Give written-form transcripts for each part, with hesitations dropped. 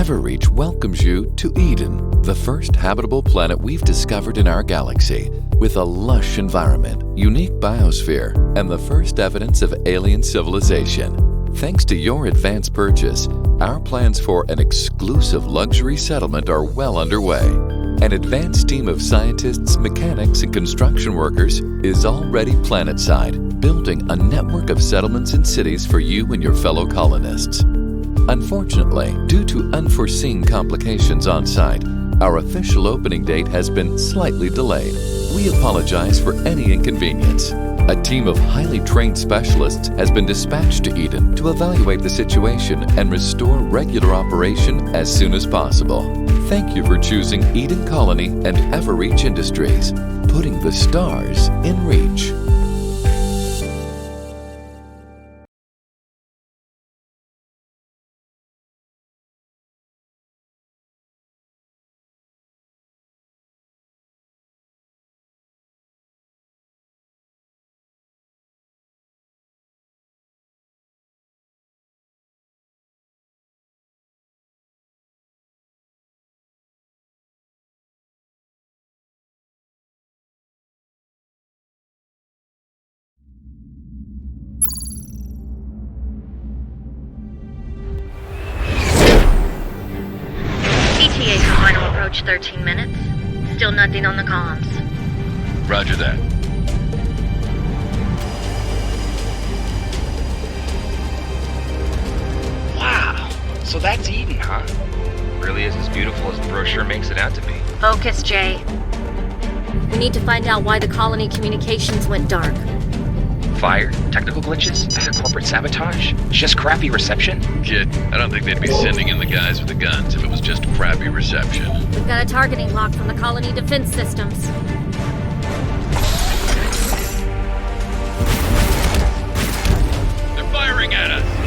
Everreach welcomes you to Eden, the first habitable planet we've discovered in our galaxy, with a lush environment, unique biosphere, and the first evidence of alien civilization. Thanks to your advance purchase, our plans for an exclusive luxury settlement are well underway. An advanced team of scientists, mechanics, and construction workers is already planetside, building a network of settlements and cities for you and your fellow colonists. Unfortunately, due to unforeseen complications on site, our official opening date has been slightly delayed. We apologize for any inconvenience. A team of highly trained specialists has been dispatched to Eden to evaluate the situation and restore regular operation as soon as possible. Thank you for choosing Eden Colony and Everreach Industries, putting the stars in reach. ETA for final approach 13 minutes. Still nothing on the comms. Roger that. Wow, so that's Eden, huh? Really is as beautiful as the brochure makes it out to be. Focus, Jay. We need to find out why the colony communications went dark. Fire? Technical glitches? Corporate sabotage? Just crappy reception? Kid, I don't think they'd be sending in the guys with the guns if it was just crappy reception. We've got a targeting lock from the colony defense systems. They're firing at us!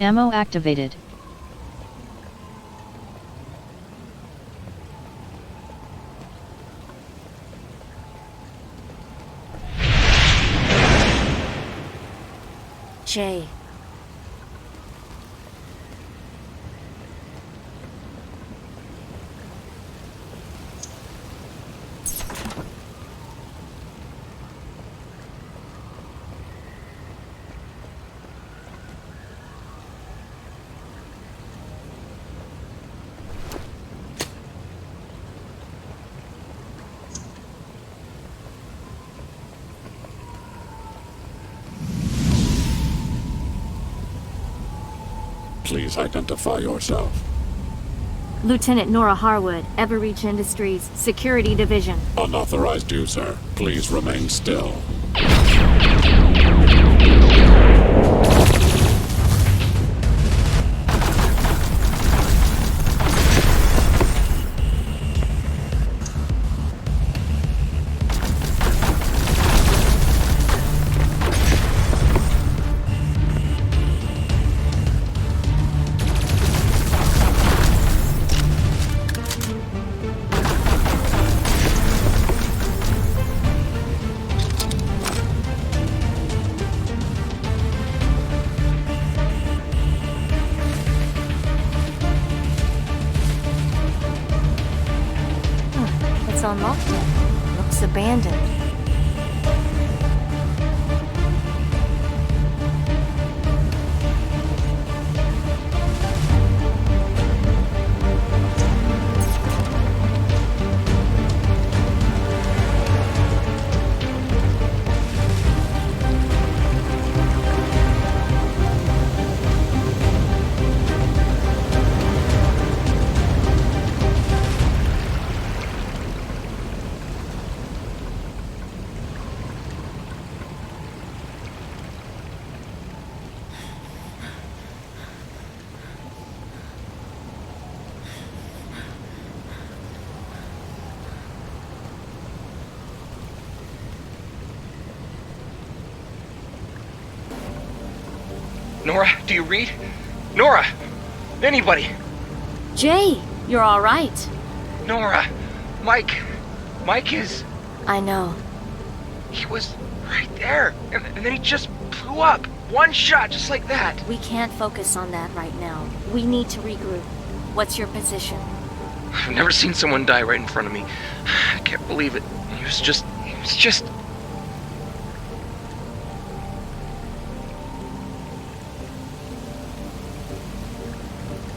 Ammo activated. Jay. Please identify yourself. Lieutenant Nora Harwood, Everreach Industries, Security Division. Unauthorized user, please remain still. unlocked it. Looks abandoned. Nora, do you read? Nora! Anybody! Jay, you're alright. Nora! Mike! Mike is... I know. He was right there, and then he just blew up. One shot, just like that. We can't focus on that right now. We need to regroup. What's your position? I've never seen someone die right in front of me. I can't believe it. He was just...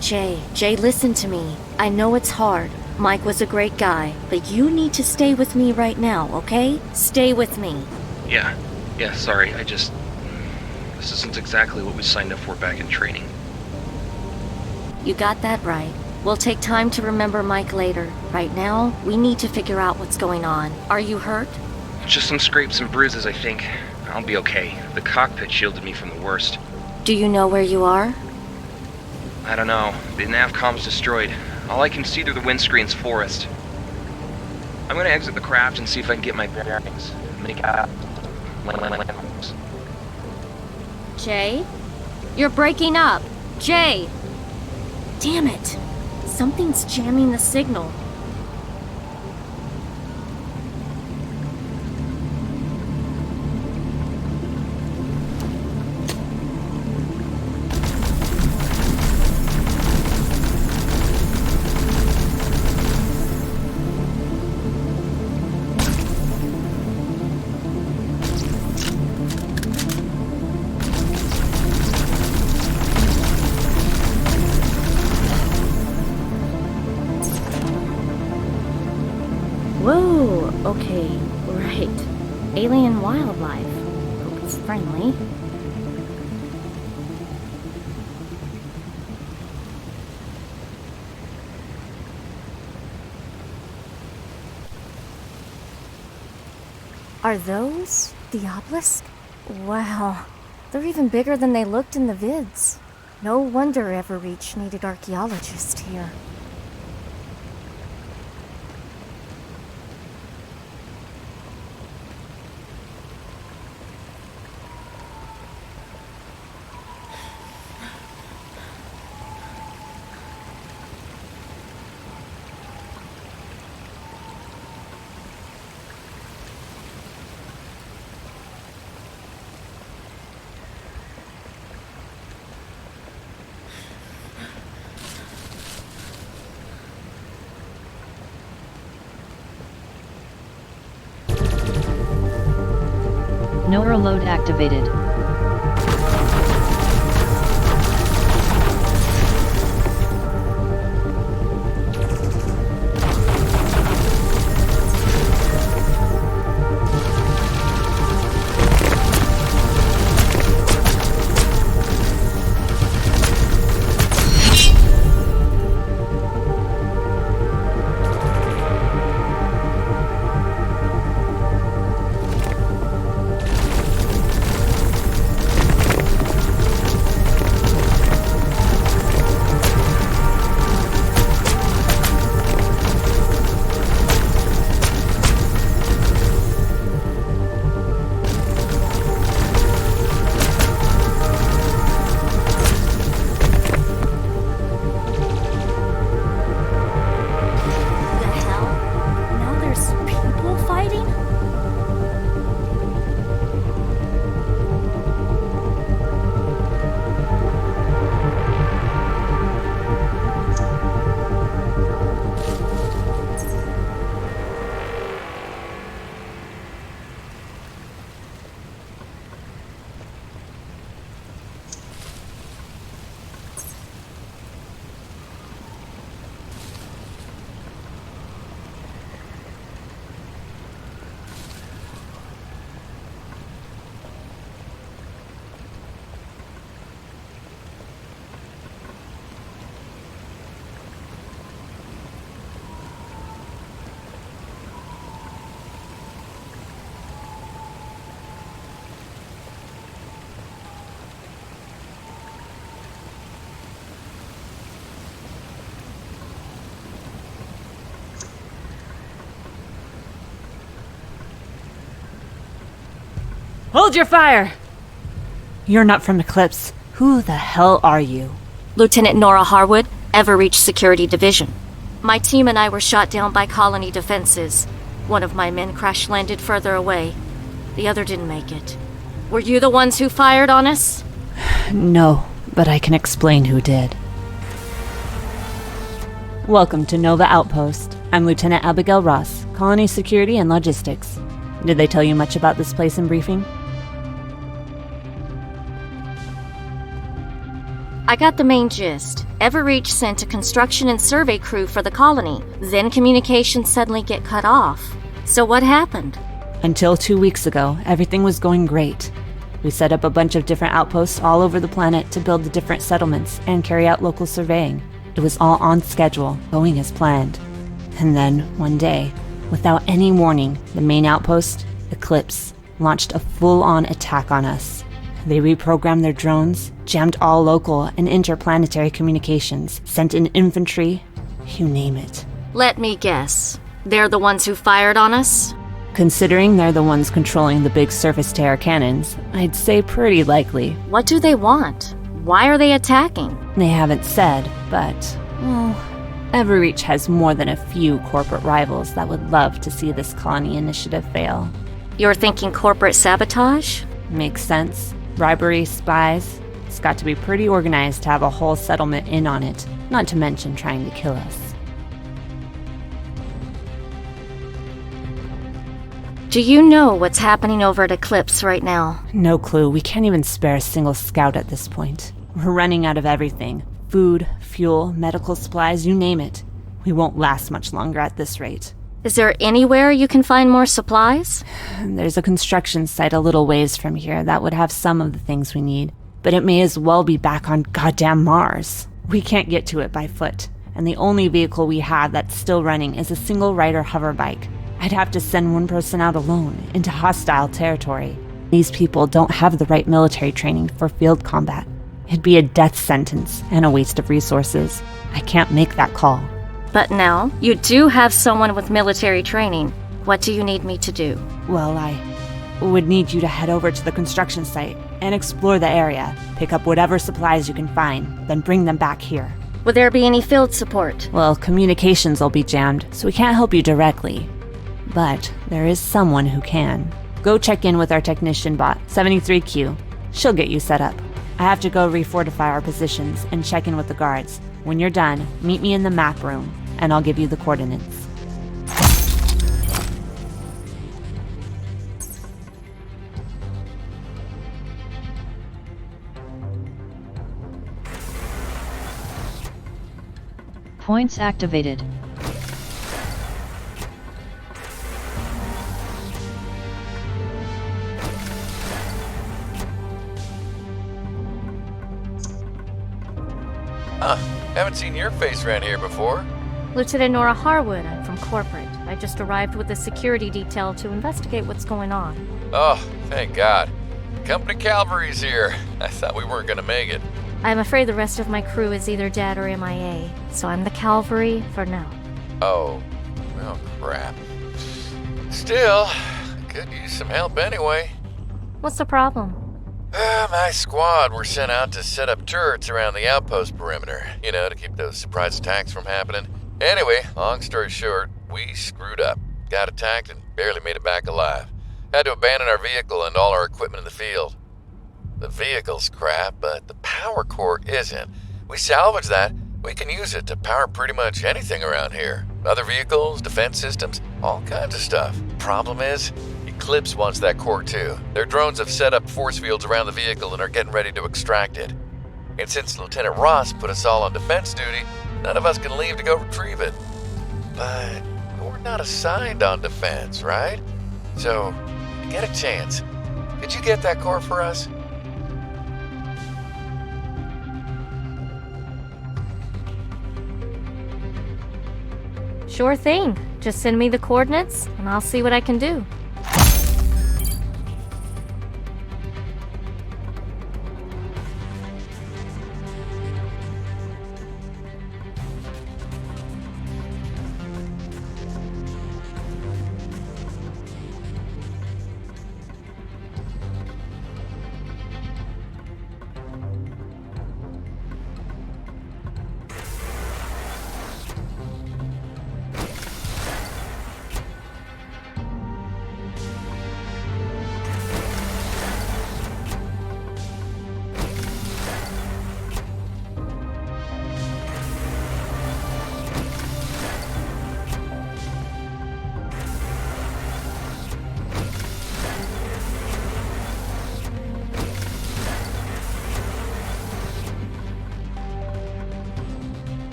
Jay, listen to me. I know it's hard. Mike was a great guy, but you need to stay with me right now, okay? Stay with me. Yeah, sorry, this isn't exactly what we signed up for back in training. You got that right. We'll take time to remember Mike later. Right now, we need to figure out what's going on. Are you hurt? Just some scrapes and bruises, I think. I'll be okay. The cockpit shielded me from the worst. Do you know where you are? I don't know. The navcom's destroyed. All I can see through the windscreen's forest. I'm gonna exit the craft and see if I can get my bearings. Make out. Jay? You're breaking up. Jay! Damn it. Something's jamming the signal. Whoa, okay, right. Alien wildlife. Hope it's friendly. Are those the obelisk? Wow, they're even bigger than they looked in the vids. No wonder Everreach needed archaeologists here. Neural load activated. Hold your fire! You're not from Eclipse. Who the hell are you? Lieutenant Nora Harwood, Everreach Security Division. My team and I were shot down by colony defenses. One of my men crash-landed further away. The other didn't make it. Were you the ones who fired on us? No, but I can explain who did. Welcome to Nova Outpost. I'm Lieutenant Abigail Ross, Colony Security and Logistics. Did they tell you much about this place in briefing? I got the main gist. Everreach sent a construction and survey crew for the colony. Then communications suddenly get cut off. So what happened? Until 2 weeks ago, everything was going great. We set up a bunch of different outposts all over the planet to build the different settlements and carry out local surveying. It was all on schedule, going as planned. And then, one day, without any warning, the main outpost, Eclipse, launched a full-on attack on us. They reprogrammed their drones, jammed all local and interplanetary communications, sent in infantry, you name it. Let me guess. They're the ones who fired on us? Considering they're the ones controlling the big surface-to-air cannons, I'd say pretty likely. What do they want? Why are they attacking? They haven't said, but, well, Everreach has more than a few corporate rivals that would love to see this colony initiative fail. You're thinking corporate sabotage? Makes sense. Bribery, spies. It's got to be pretty organized to have a whole settlement in on it, not to mention trying to kill us. Do you know what's happening over at Eclipse right now? No clue. We can't even spare a single scout at this point. We're running out of everything. Food, fuel, medical supplies, you name it. We won't last much longer at this rate. Is there anywhere you can find more supplies? There's a construction site a little ways from here that would have some of the things we need, but it may as well be back on goddamn Mars. We can't get to it by foot, and the only vehicle we have that's still running is a single-rider hover bike. I'd have to send one person out alone into hostile territory. These people don't have the right military training for field combat. It'd be a death sentence and a waste of resources. I can't make that call. But now, you do have someone with military training. What do you need me to do? Well, I would need you to head over to the construction site and explore the area. Pick up whatever supplies you can find, then bring them back here. Will there be any field support? Well, communications will be jammed, so we can't help you directly. But there is someone who can. Go check in with our technician bot, 73Q. She'll get you set up. I have to go refortify our positions and check in with the guards. When you're done, meet me in the map room, and I'll give you the coordinates. Points activated. Haven't seen your face around here before. Lieutenant Nora Harwood, I'm from corporate. I just arrived with a security detail to investigate what's going on. Oh, thank God. Company cavalry's here. I thought we weren't gonna make it. I'm afraid the rest of my crew is either dead or MIA, so I'm the cavalry for now. Oh, well, crap. Still, I could use some help anyway. What's the problem? My squad were sent out to set up turrets around the outpost perimeter, to keep those surprise attacks from happening. Anyway, long story short, we screwed up. Got attacked and barely made it back alive. Had to abandon our vehicle and all our equipment in the field. The vehicle's crap, but the power core isn't. We salvaged that. We can use it to power pretty much anything around here. Other vehicles, defense systems, all kinds of stuff. Problem is, Eclipse wants that core too. Their drones have set up force fields around the vehicle and are getting ready to extract it. And since Lieutenant Ross put us all on defense duty, none of us can leave to go retrieve it. But we're not assigned on defense, right? So, get a chance. Could you get that core for us? Sure thing. Just send me the coordinates, and I'll see what I can do.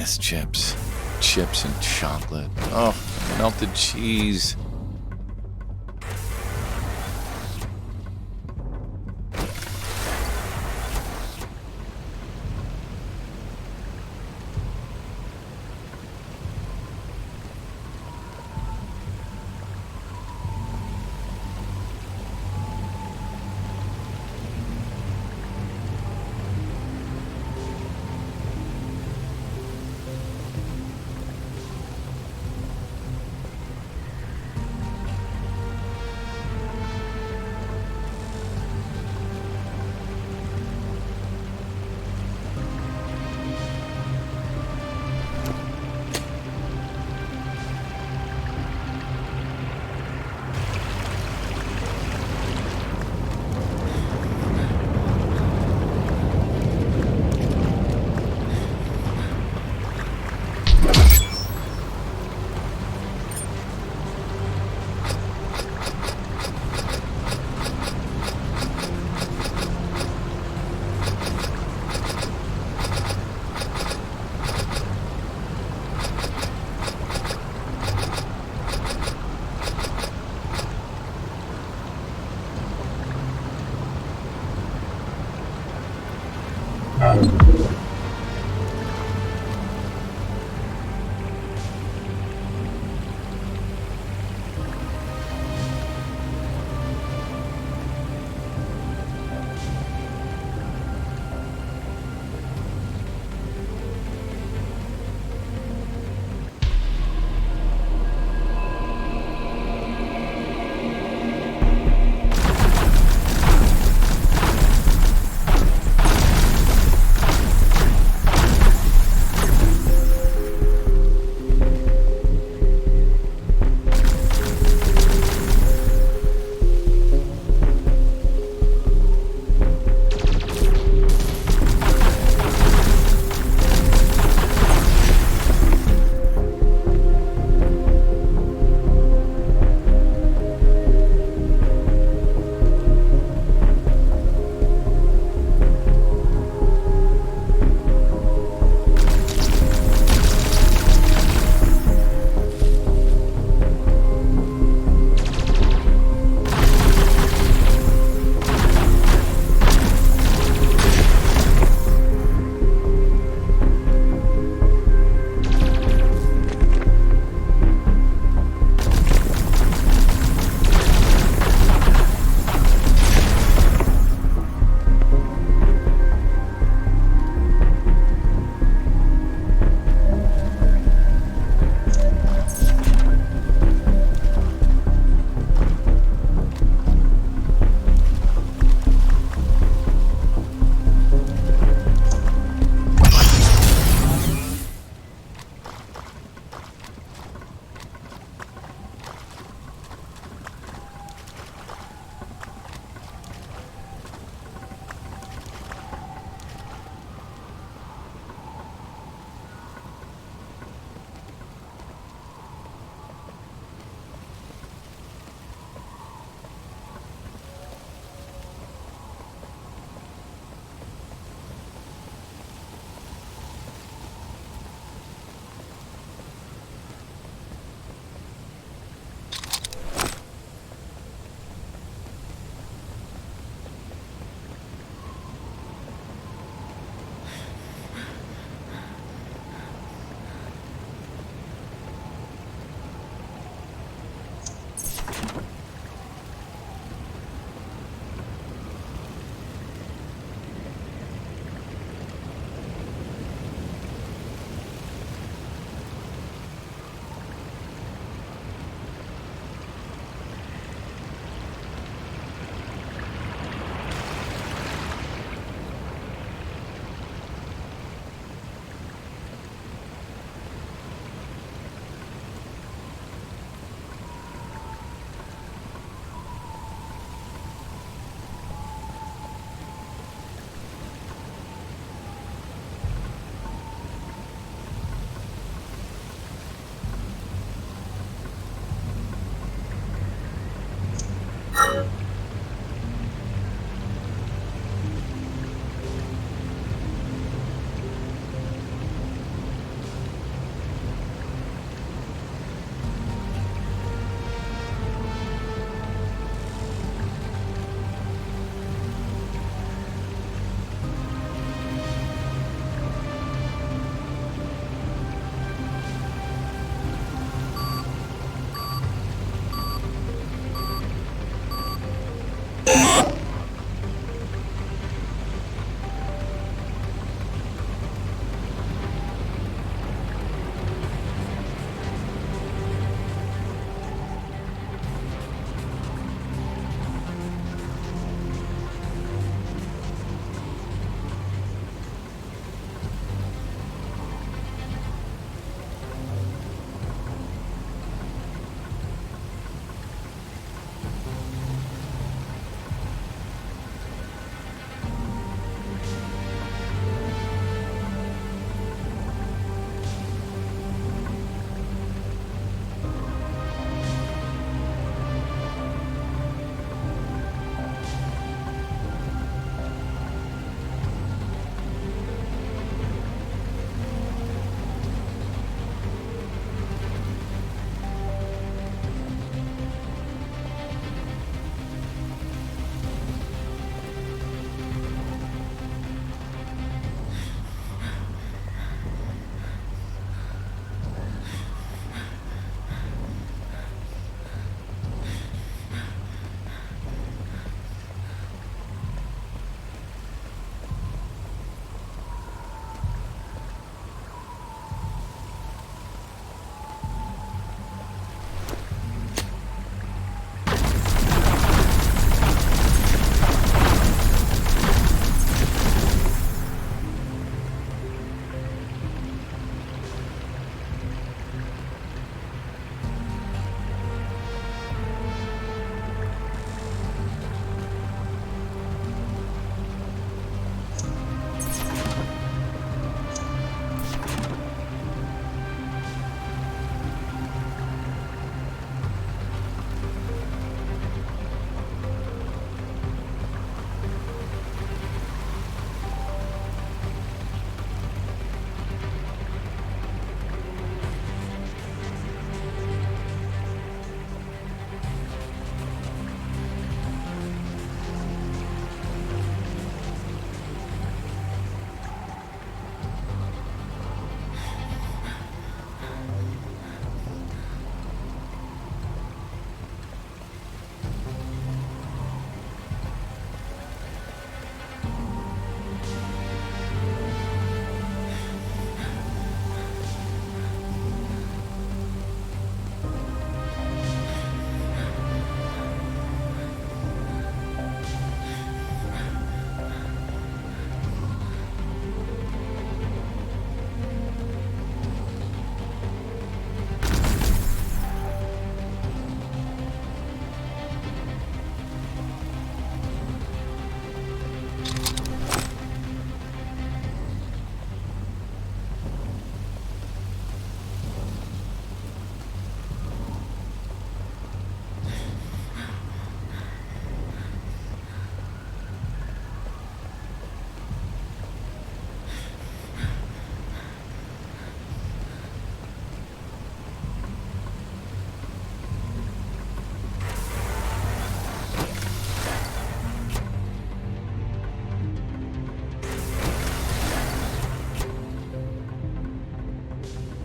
miss chips. Chips and chocolate. Oh, melted cheese.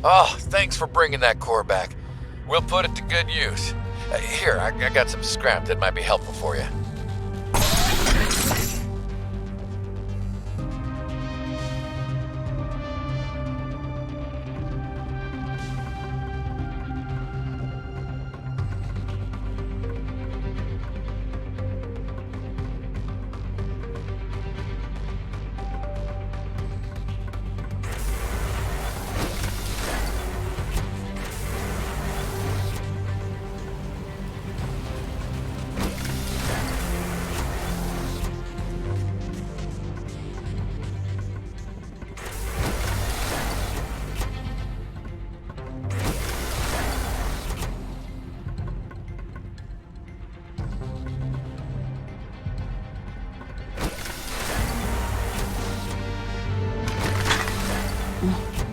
Oh, thanks for bringing that core back. We'll put it to good use. Here, I got some scrap that might be helpful for you.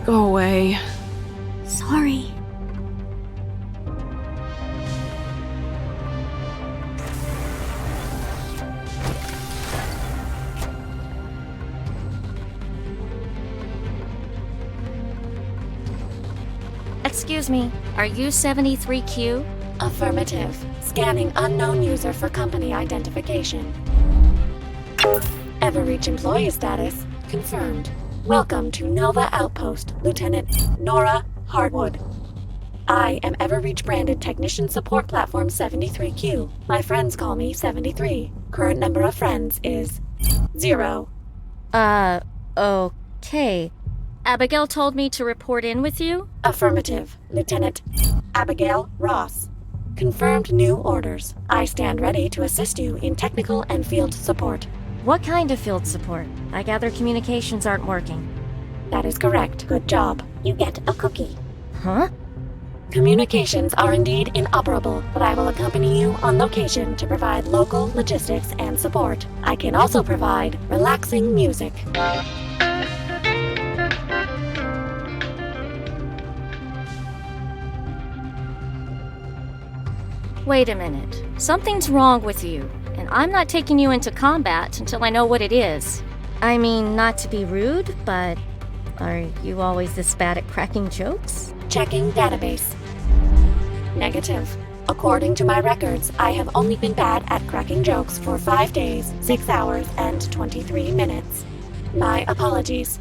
Go away. Sorry. Excuse me, are you 73Q? Affirmative. Scanning unknown user for company identification. Everreach employee status confirmed. Welcome to Nova Outpost, Lieutenant Nora Hardwood. I am Everreach branded Technician Support Platform 73Q. My friends call me 73. Current number of friends is 0. Okay. Abigail told me to report in with you? Affirmative. Lieutenant Abigail Ross. Confirmed new orders. I stand ready to assist you in technical and field support. What kind of field support? I gather communications aren't working. That is correct. Good job. You get a cookie. Huh? Communications are indeed inoperable, but I will accompany you on location to provide local logistics and support. I can also provide relaxing music. Wait a minute. Something's wrong with you, and I'm not taking you into combat until I know what it is. I mean, not to be rude, but are you always this bad at cracking jokes? Checking database. Negative. According to my records, I have only been bad at cracking jokes for 5 days, 6 hours, and 23 minutes. My apologies.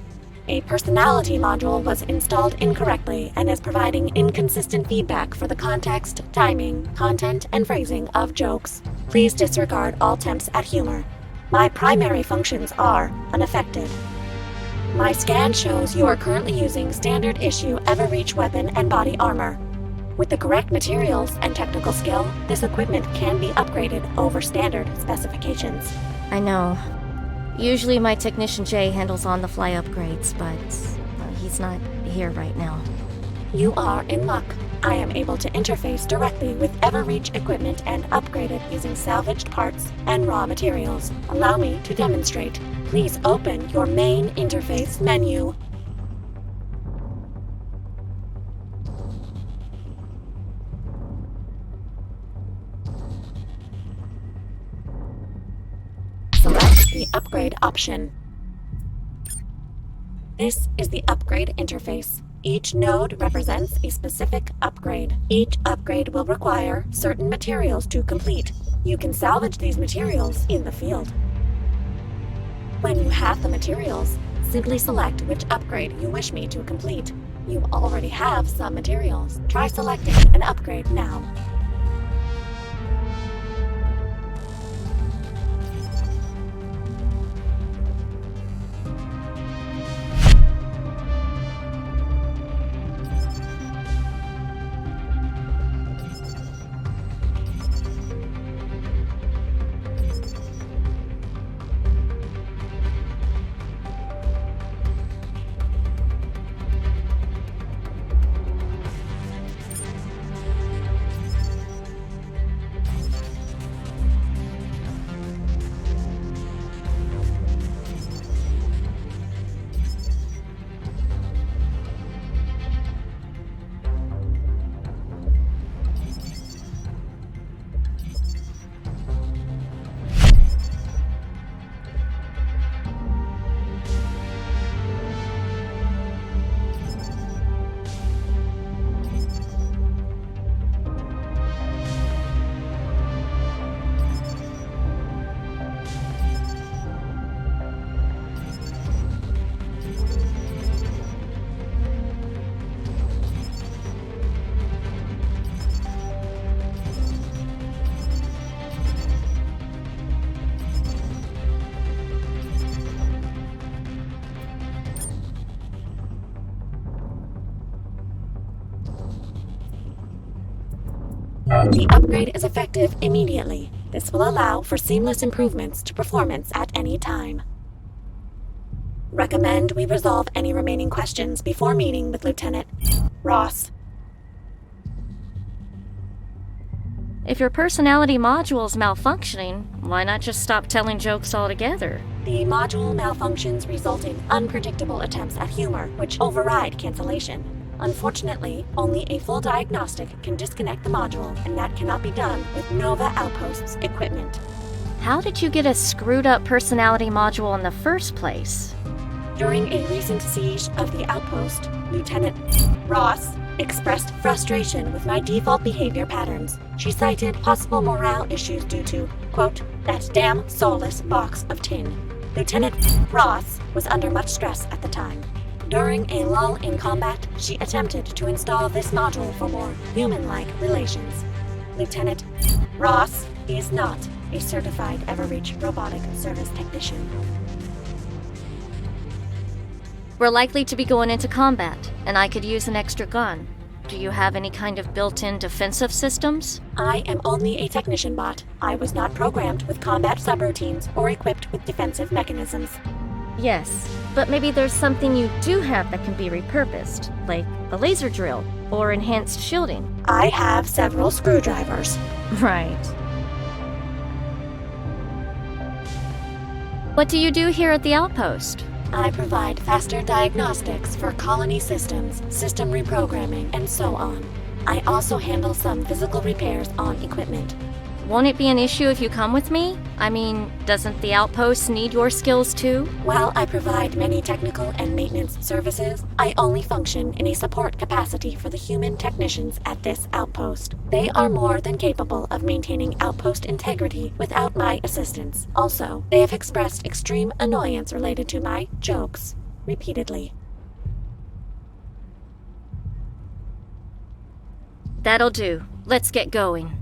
A personality module was installed incorrectly and is providing inconsistent feedback for the context, timing, content, and phrasing of jokes. Please disregard all attempts at humor. My primary functions are unaffected. My scan shows you are currently using standard issue Everreach weapon and body armor. With the correct materials and technical skill, this equipment can be upgraded over standard specifications. I know. Usually my technician Jay handles on-the-fly upgrades, but he's not here right now. You are in luck. I am able to interface directly with Everreach equipment and upgrade it using salvaged parts and raw materials. Allow me to demonstrate. Please open your main interface menu. Select the upgrade option. This is the upgrade interface. Each node represents a specific upgrade. Each upgrade will require certain materials to complete. You can salvage these materials in the field. When you have the materials, simply select which upgrade you wish me to complete. You already have some materials. Try selecting an upgrade now. The upgrade is effective immediately. This will allow for seamless improvements to performance at any time. Recommend we resolve any remaining questions before meeting with Lieutenant Ross. If your personality module is malfunctioning, why not just stop telling jokes altogether? The module malfunctions result in unpredictable attempts at humor, which override cancellation. Unfortunately, only a full diagnostic can disconnect the module, and that cannot be done with Nova Outpost's equipment. How did you get a screwed up personality module in the first place? During a recent siege of the outpost, Lieutenant Ross expressed frustration with my default behavior patterns. She cited possible morale issues due to, quote, that damn soulless box of tin. Lieutenant Ross was under much stress at the time. During a lull in combat, she attempted to install this module for more human-like relations. Lieutenant Ross is not a certified Everreach robotic service technician. We're likely to be going into combat, and I could use an extra gun. Do you have any kind of built-in defensive systems? I am only a technician bot. I was not programmed with combat subroutines or equipped with defensive mechanisms. Yes, but maybe there's something you do have that can be repurposed, like a laser drill or enhanced shielding. I have several screwdrivers. Right. What do you do here at the outpost? I provide faster diagnostics for colony systems, system reprogramming, and so on. I also handle some physical repairs on equipment. Won't it be an issue if you come with me? I mean, doesn't the outpost need your skills too? While I provide many technical and maintenance services, I only function in a support capacity for the human technicians at this outpost. They are more than capable of maintaining outpost integrity without my assistance. Also, they have expressed extreme annoyance related to my jokes repeatedly. That'll do. Let's get going.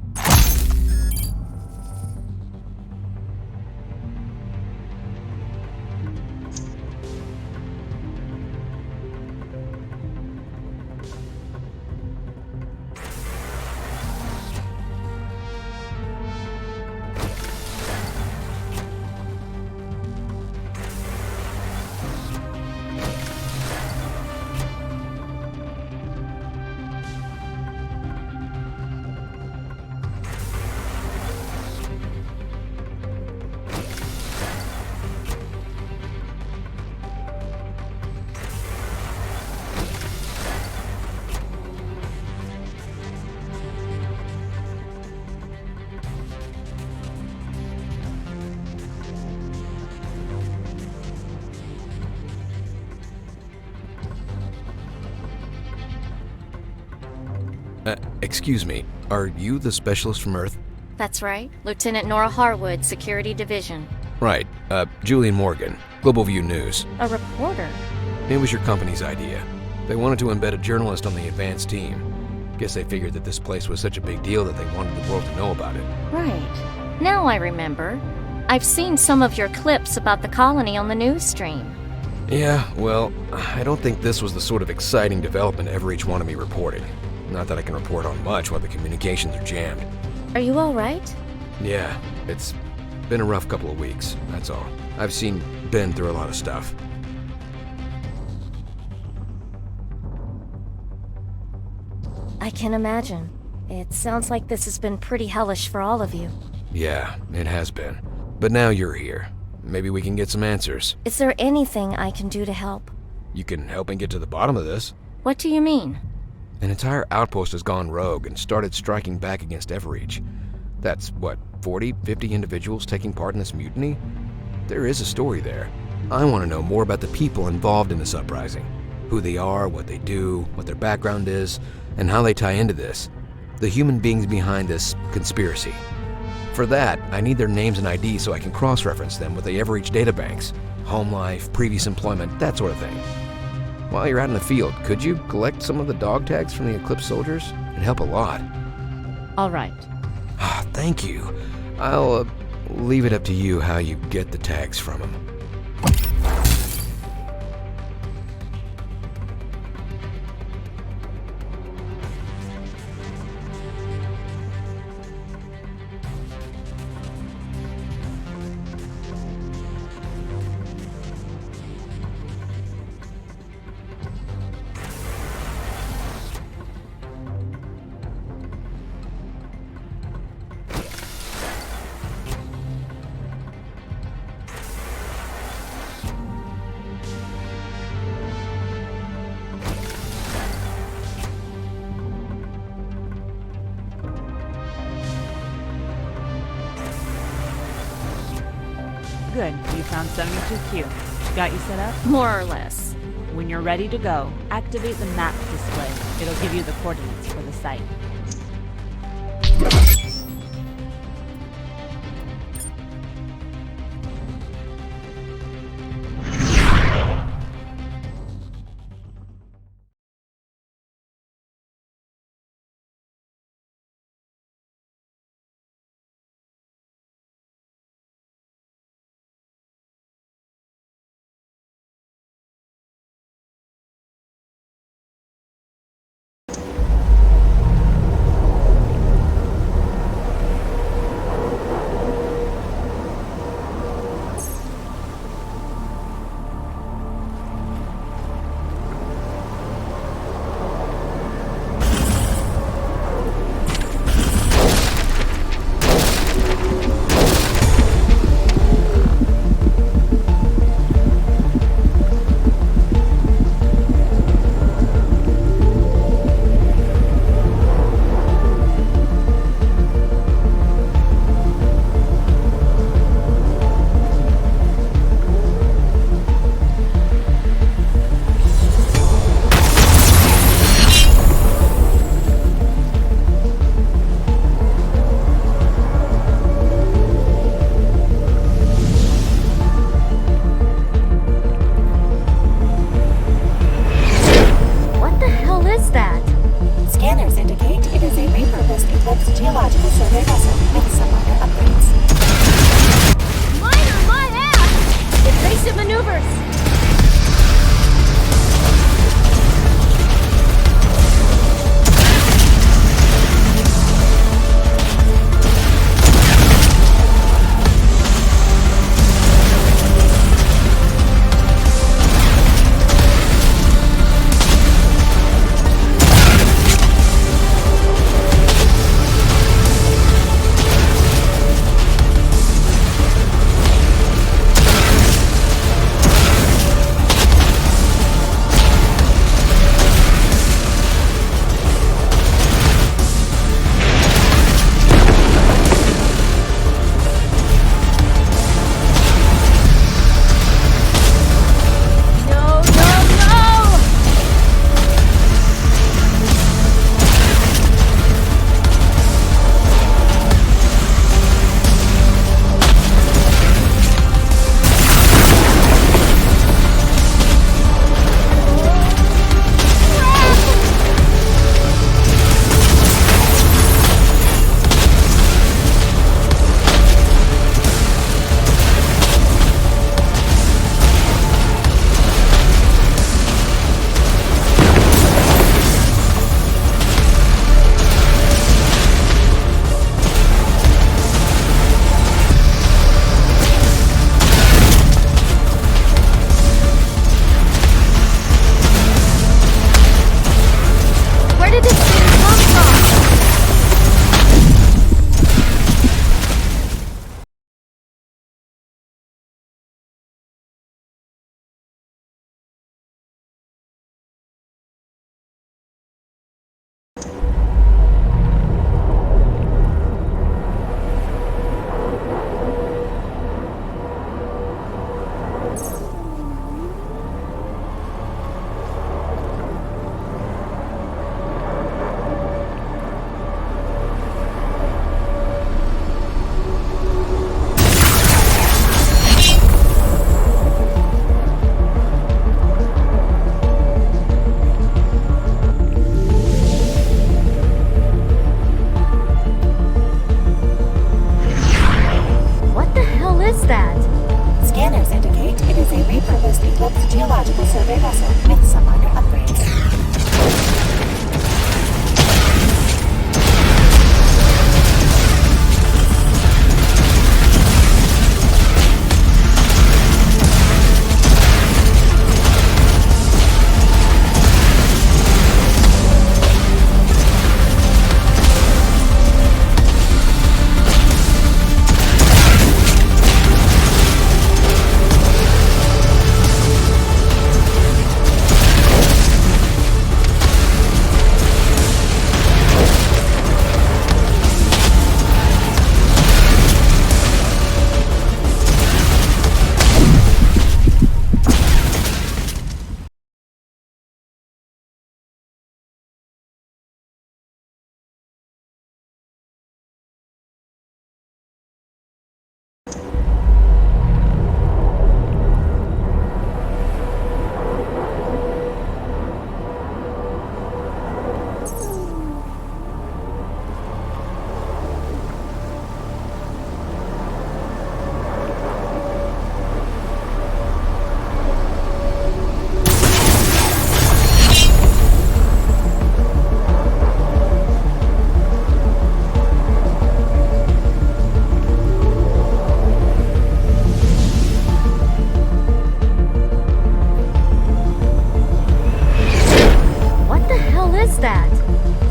Excuse me, are you the specialist from Earth? That's right. Lieutenant Nora Harwood, Security Division. Right, Julian Morgan, Global View News. A reporter? It was your company's idea. They wanted to embed a journalist on the advanced team. Guess they figured that this place was such a big deal that they wanted the world to know about it. Right. Now I remember. I've seen some of your clips about the colony on the news stream. Yeah, well, I don't think this was the sort of exciting development Everreach wanted me reporting. Not that I can report on much while the communications are jammed. Are you all right? Yeah, it's been a rough couple of weeks, that's all. I've seen Ben through a lot of stuff. I can imagine. It sounds like this has been pretty hellish for all of you. Yeah, it has been. But now you're here. Maybe we can get some answers. Is there anything I can do to help? You can help and get to the bottom of this. What do you mean? An entire outpost has gone rogue and started striking back against Everreach. That's, what, 40, 50 individuals taking part in this mutiny? There is a story there. I want to know more about the people involved in this uprising. Who they are, what they do, what their background is, and how they tie into this. The human beings behind this conspiracy. For that, I need their names and IDs so I can cross-reference them with the Everreach databanks. Home life, previous employment, that sort of thing. While you're out in the field, could you collect some of the dog tags from the Eclipse soldiers? It'd help a lot. All right. Thank you. I'll leave it up to you how you get the tags from them. Good, you found 72Q. Got you set up? More or less. When you're ready to go, activate the map display. It'll give you the coordinates for the site.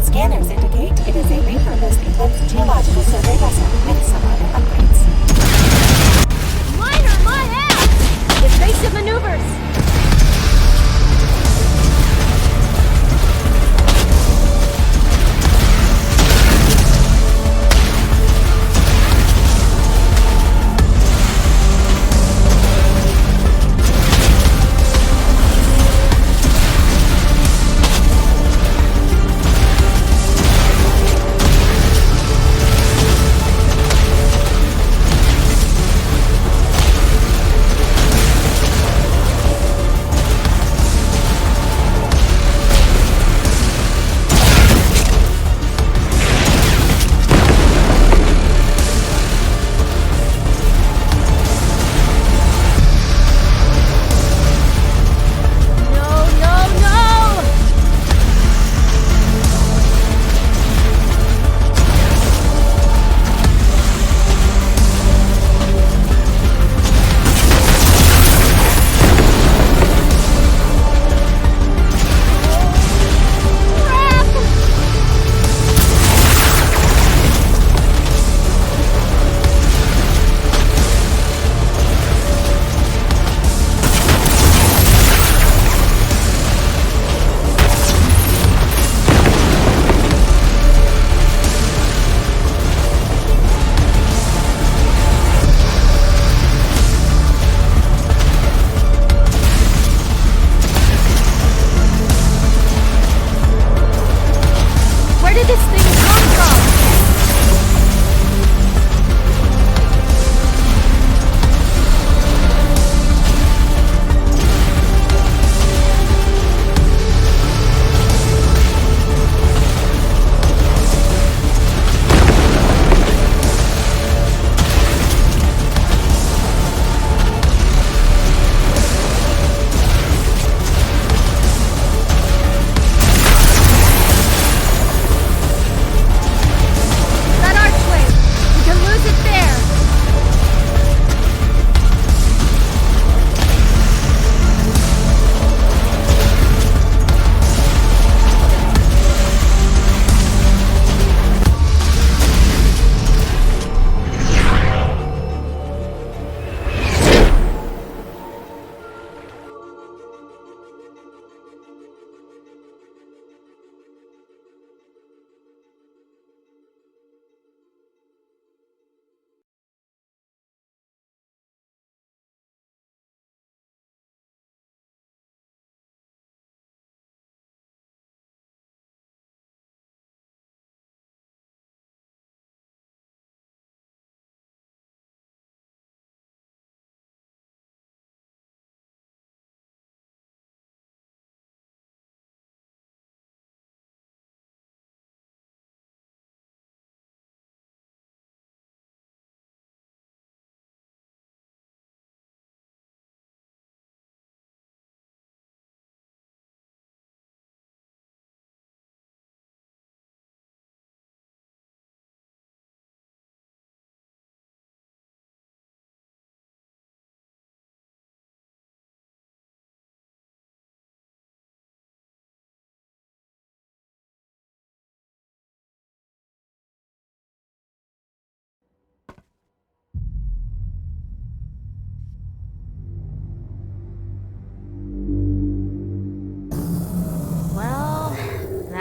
Scanners indicate it is a repurposed Eclipse geological survey vessel with some other upgrades. Mine are my ass! Evasive maneuvers!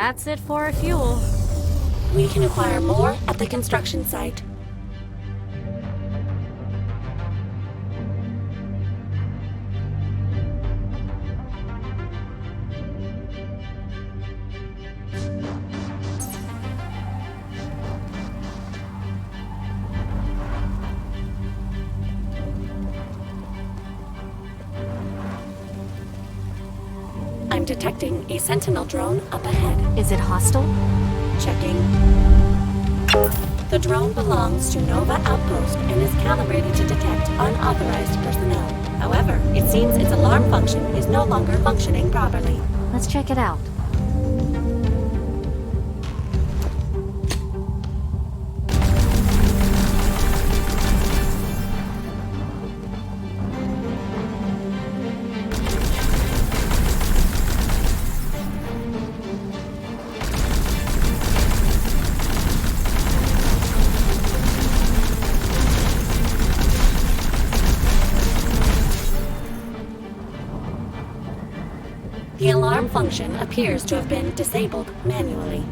That's it for our fuel. We can acquire more at the construction site. I'm detecting a sentinel drone up ahead. Is it hostile? Checking. The drone belongs to Nova Outpost and is calibrated to detect unauthorized personnel. However, it seems its alarm function is no longer functioning properly. Let's check it out. alarm function appears to have been disabled manually.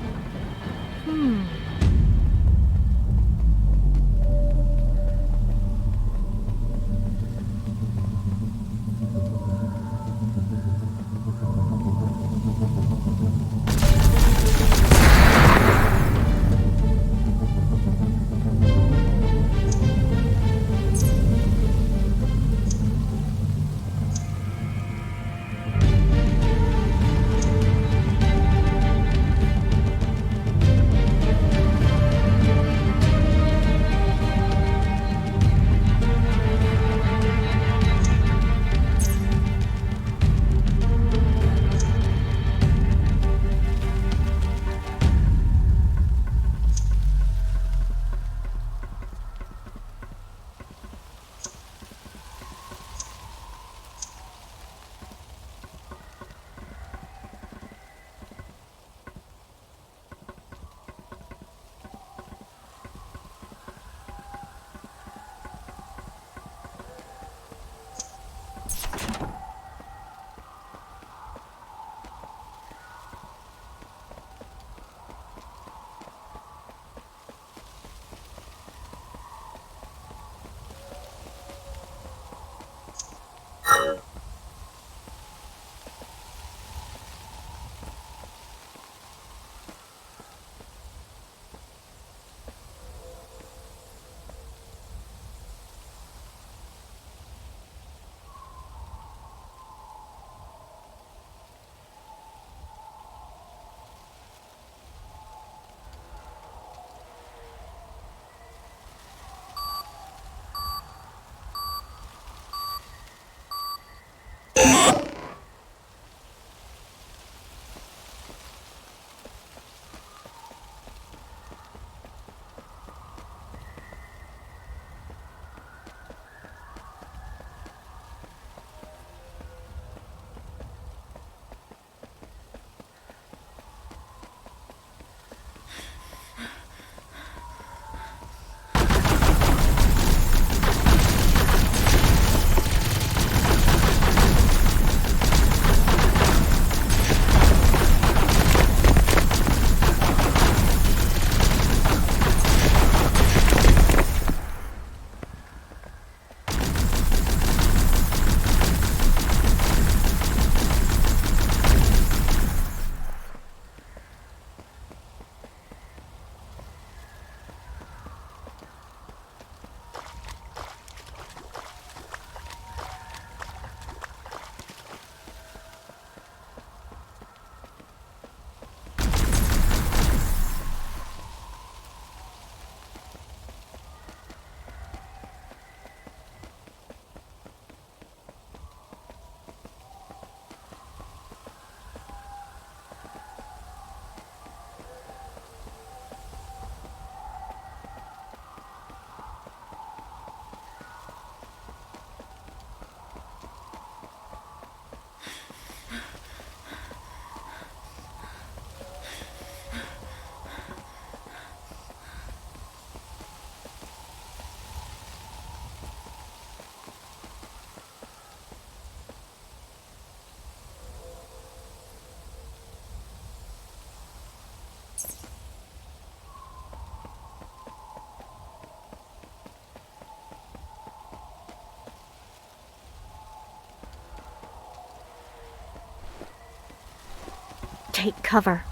Take cover.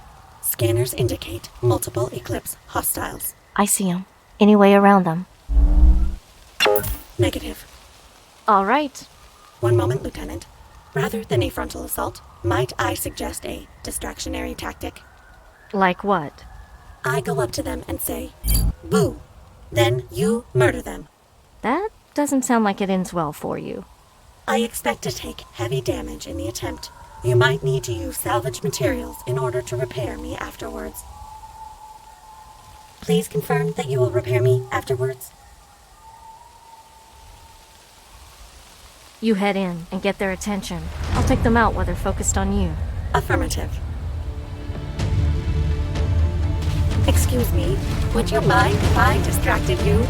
Scanners indicate multiple Eclipse hostiles. I see them. Any way around them? Negative. All right. One moment, Lieutenant. Rather than a frontal assault, might I suggest a distractionary tactic? Like what? I go up to them and say, "Boo!" Then you murder them. That doesn't sound like it ends well for you. I expect to take heavy damage in the attempt. You might need to use salvage materials in order to repair me afterwards. Please confirm that you will repair me afterwards. You head in and get their attention. I'll take them out while they're focused on you. Affirmative. Excuse me, would you mind if I distracted you?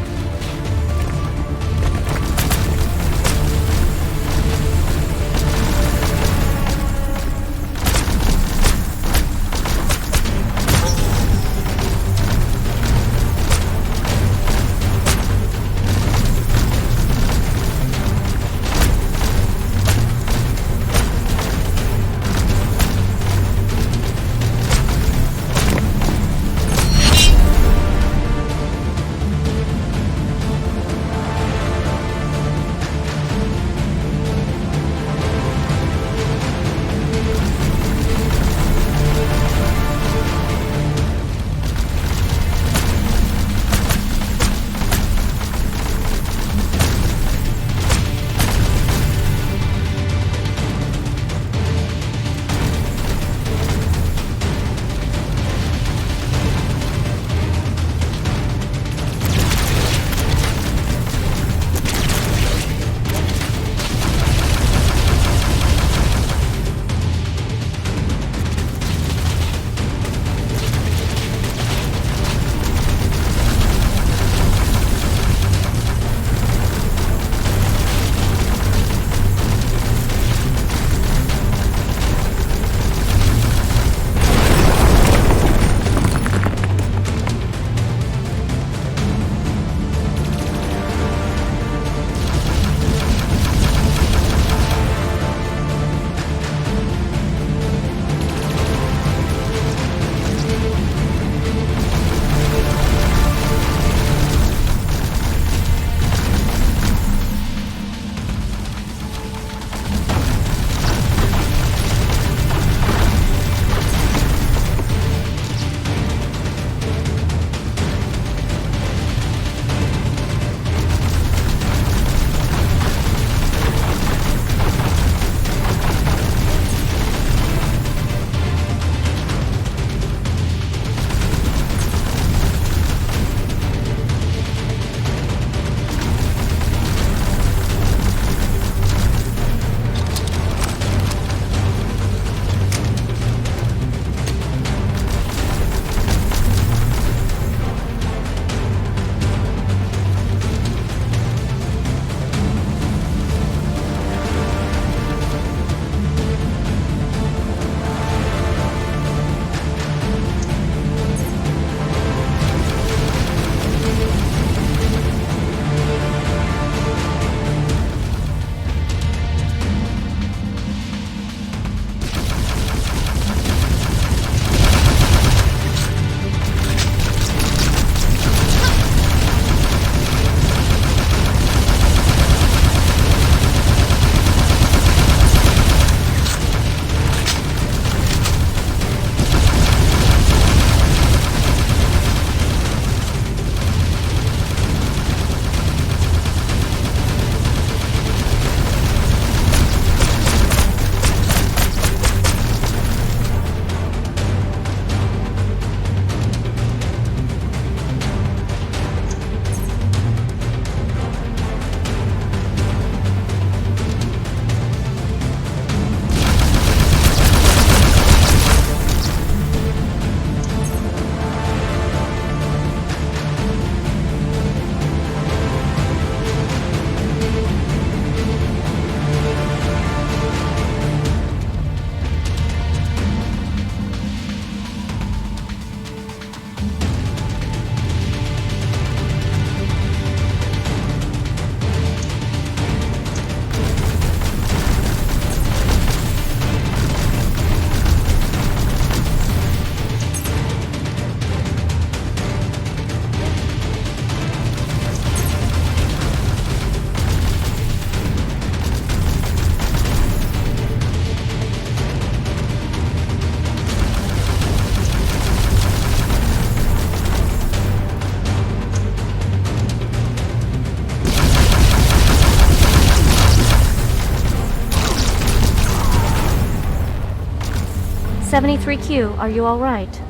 73Q, are you alright?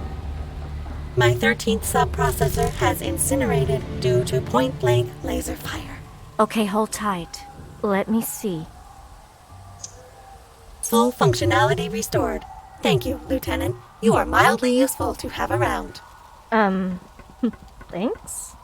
My 13th subprocessor has incinerated due to point-blank laser fire. Okay, hold tight. Let me see. Full functionality restored. Thank you, Lieutenant. You are mildly useful to have around. Thanks?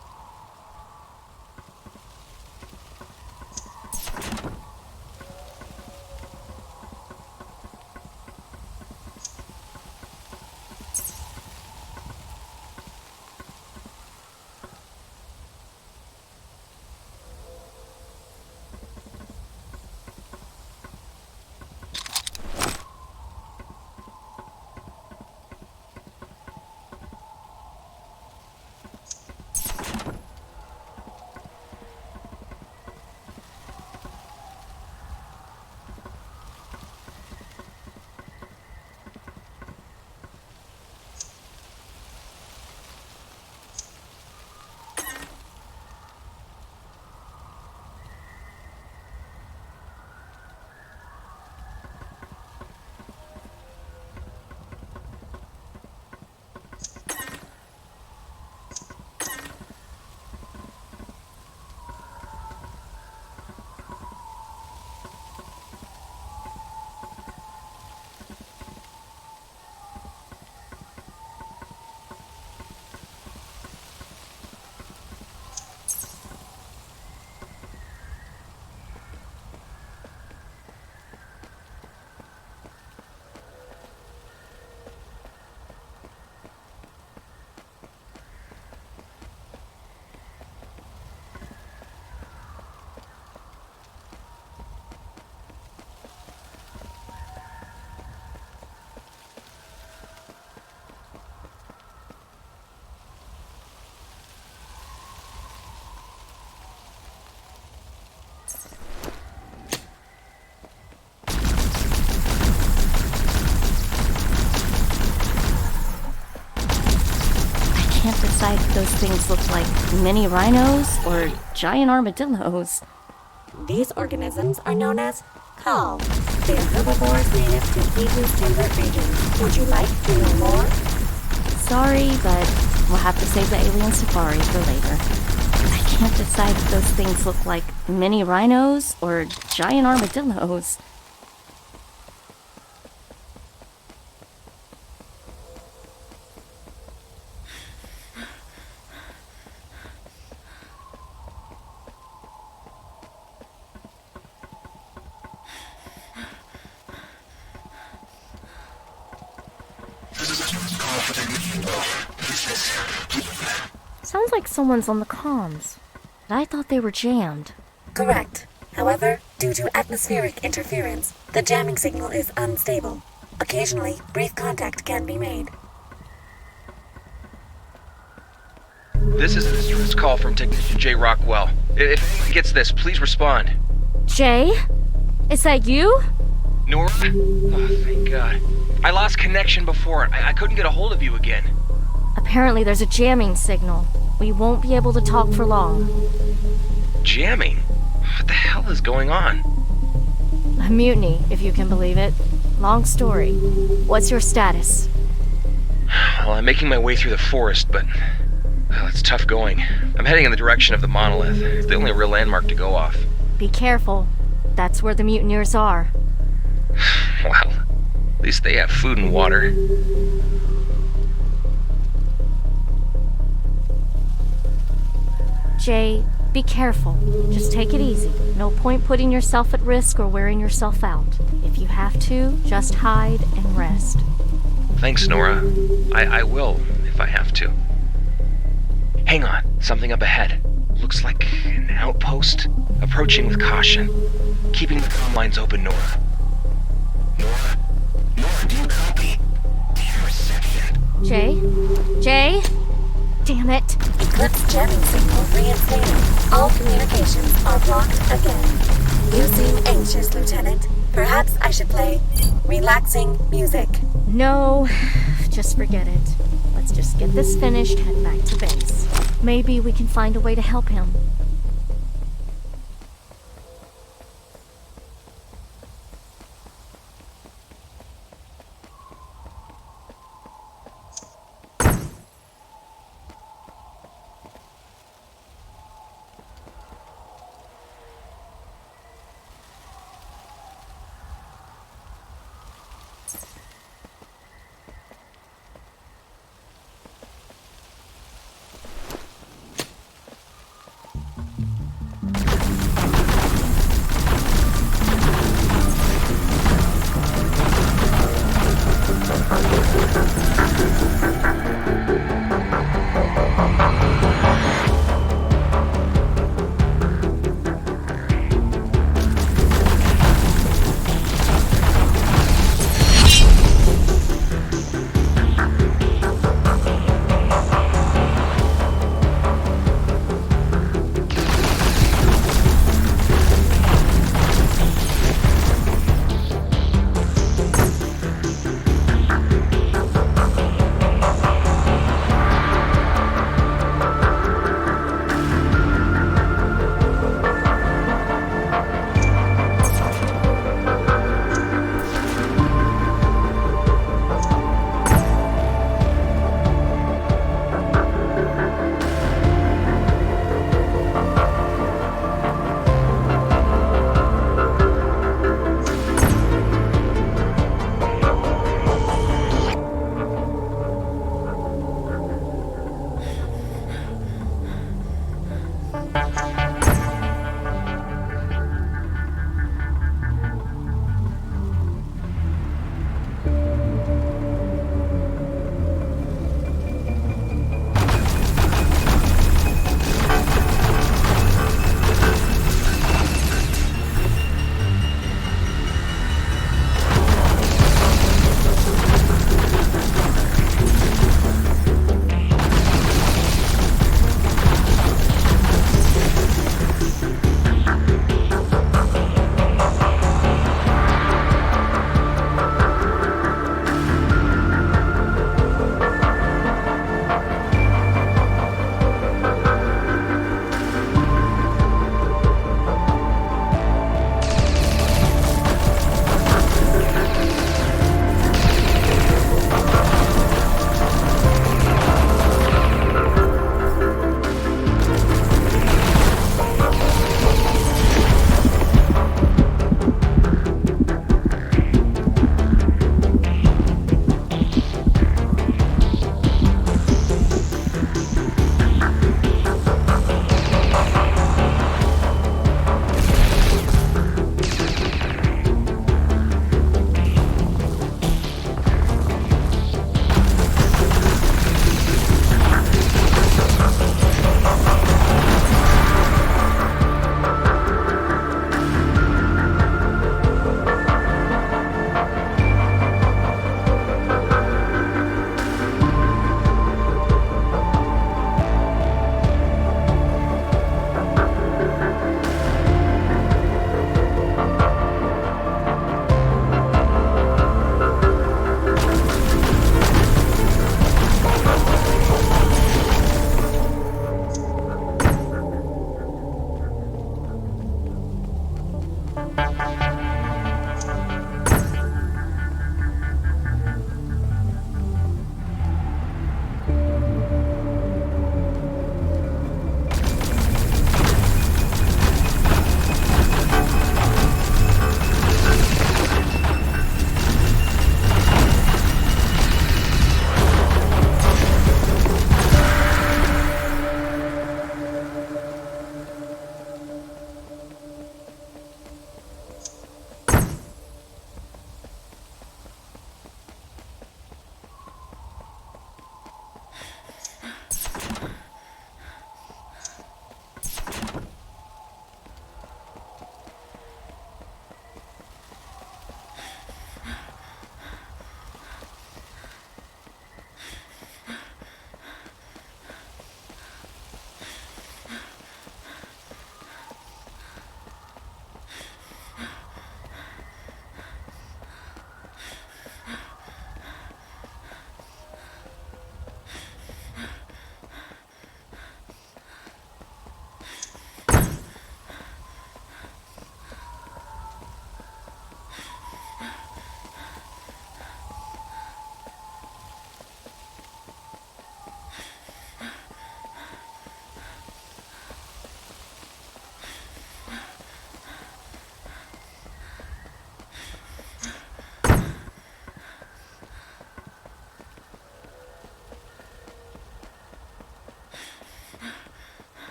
Can't decide if those things look like mini rhinos or giant armadillos. These organisms are known as Kal. They are herbivores native to Eden's temperate region. Would you like to know more? Sorry, but we'll have to save the alien safari for later. I can't decide if those things look like mini rhinos or giant armadillos. Sounds like someone's on the comms, but I thought they were jammed. Correct. However, due to atmospheric interference, the jamming signal is unstable. Occasionally, brief contact can be made. This is a distress call from Technician Jay Rockwell. If anyone gets this, please respond. Jay? Is that you? Nora? Oh, thank God. I lost connection before. I couldn't get a hold of you again. Apparently there's a jamming signal. We won't be able to talk for long. Jamming? What the hell is going on? A mutiny, if you can believe it. Long story. What's your status? Well, I'm making my way through the forest, but it's tough going. I'm heading in the direction of the monolith. It's the only real landmark to go off. Be careful. That's where the mutineers are. Well, at least they have food and water. Jay, be careful. Just take it easy. No point putting yourself at risk or wearing yourself out. If you have to, just hide and rest. Thanks, Nora. I will, if I have to. Hang on, something up ahead. Looks like an outpost. Approaching with caution. Keeping the comm lines open, Nora. Nora, do you copy? Do you reception? Jay? Damn it. Eclipse jamming signal reinstated. All communications are blocked again. You seem anxious, Lieutenant. Perhaps I should play relaxing music. No, just forget it. Let's just get this finished, head back to base. Maybe we can find a way to help him.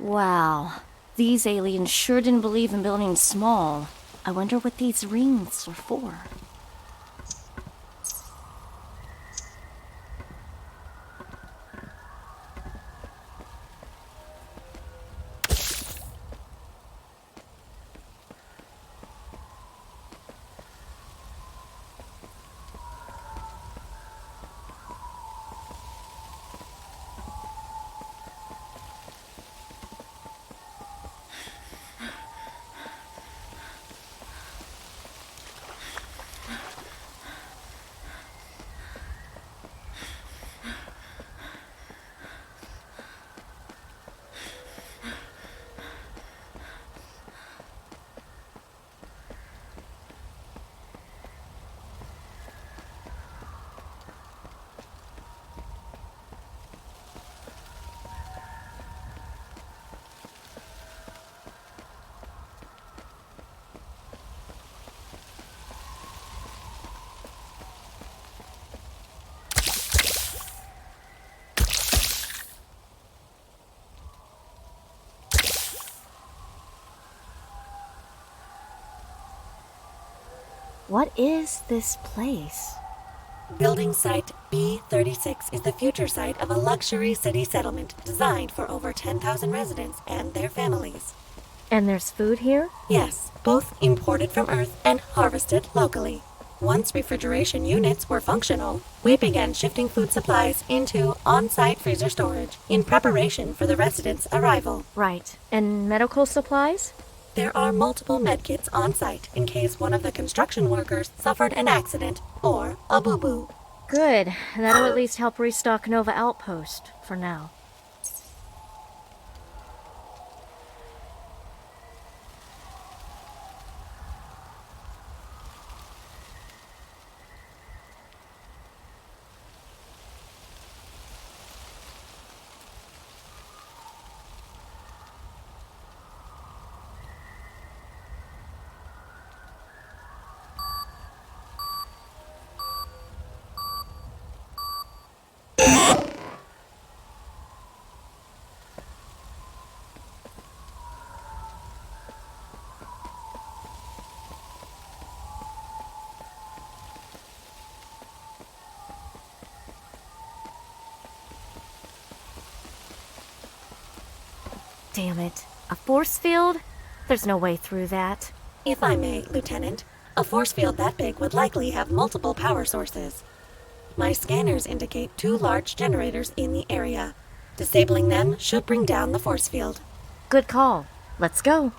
Wow. These aliens sure didn't believe in building small. I wonder what these rings are for. What is this place? Building Site B36 is the future site of a luxury city settlement designed for over 10,000 residents and their families. And there's food here? Yes, both imported from Earth and harvested locally. Once refrigeration units were functional, we began shifting food supplies into on-site freezer storage in preparation for the residents' arrival. Right. And medical supplies? There are multiple medkits on site in case one of the construction workers suffered an accident or a boo-boo. Good. That'll at least help restock Nova Outpost for now. Damn it. A force field? There's no way through that. If I may, Lieutenant, a force field that big would likely have multiple power sources. My scanners indicate 2 large generators in the area. Disabling them should bring down the force field. Good call. Let's go.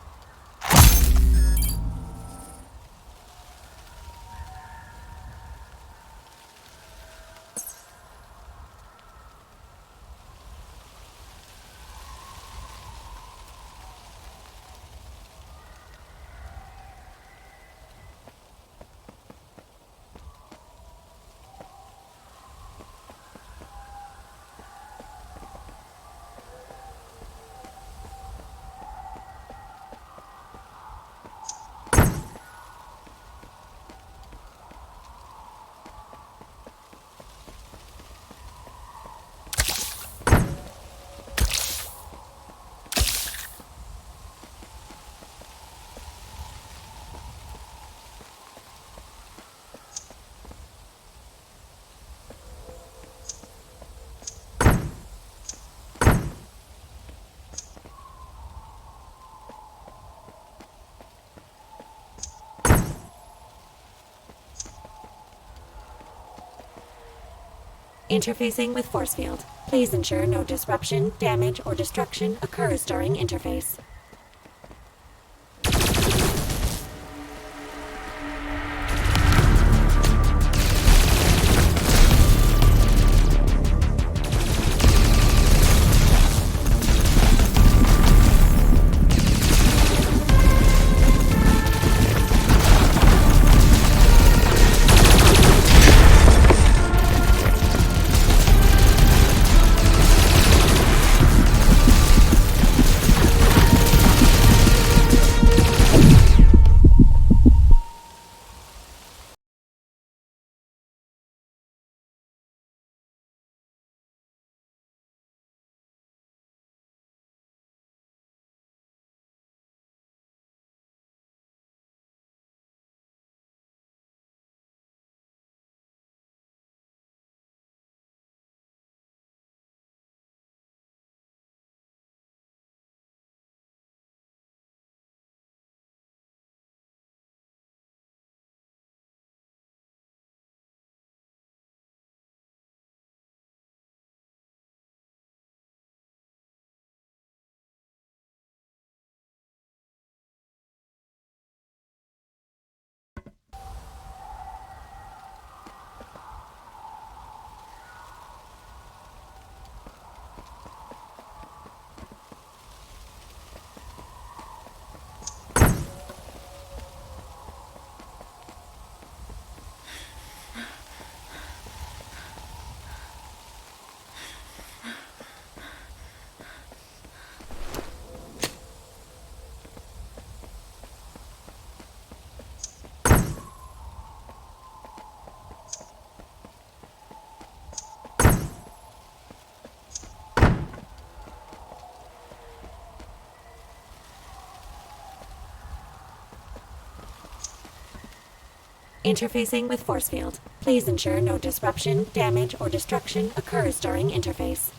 Interfacing with force field. Please ensure no disruption, damage, or destruction occurs during interface. Interfacing with force field. Please ensure no disruption, damage, or destruction occurs during interface.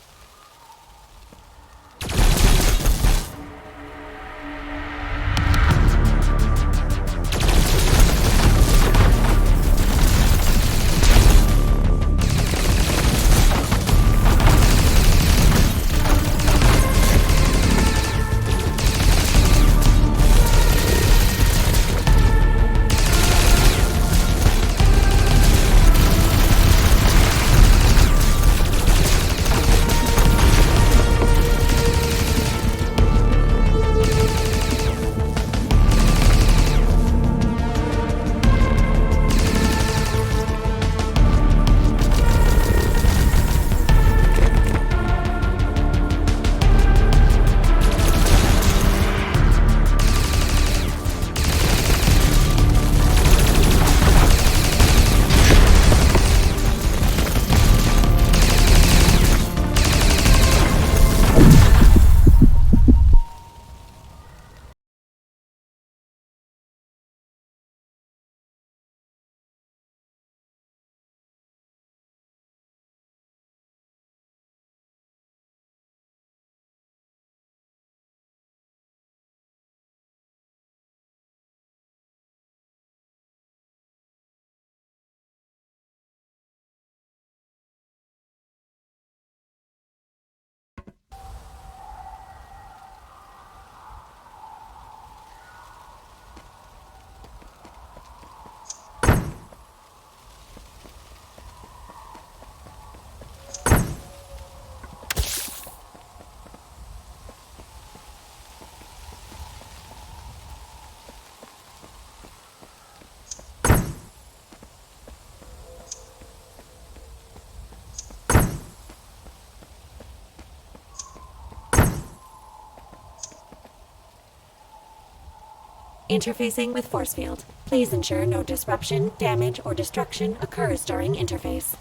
Interfacing with force field. Please ensure no disruption, damage, or destruction occurs during interface.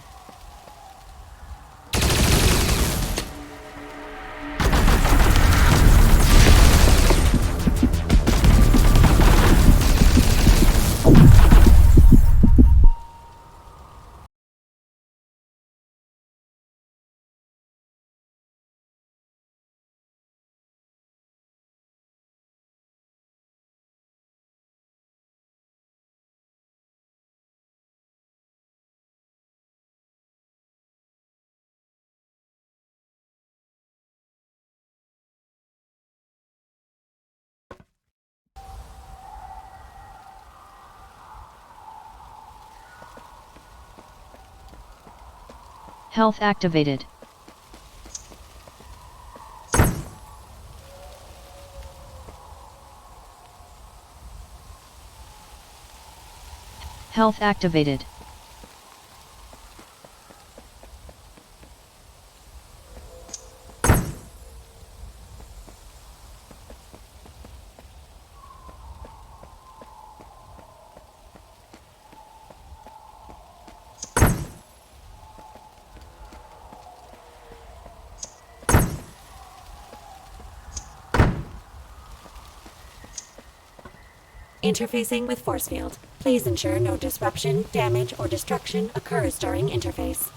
Health activated. Health activated. Interfacing with force field. Please ensure no disruption, damage, or destruction occurs during interface.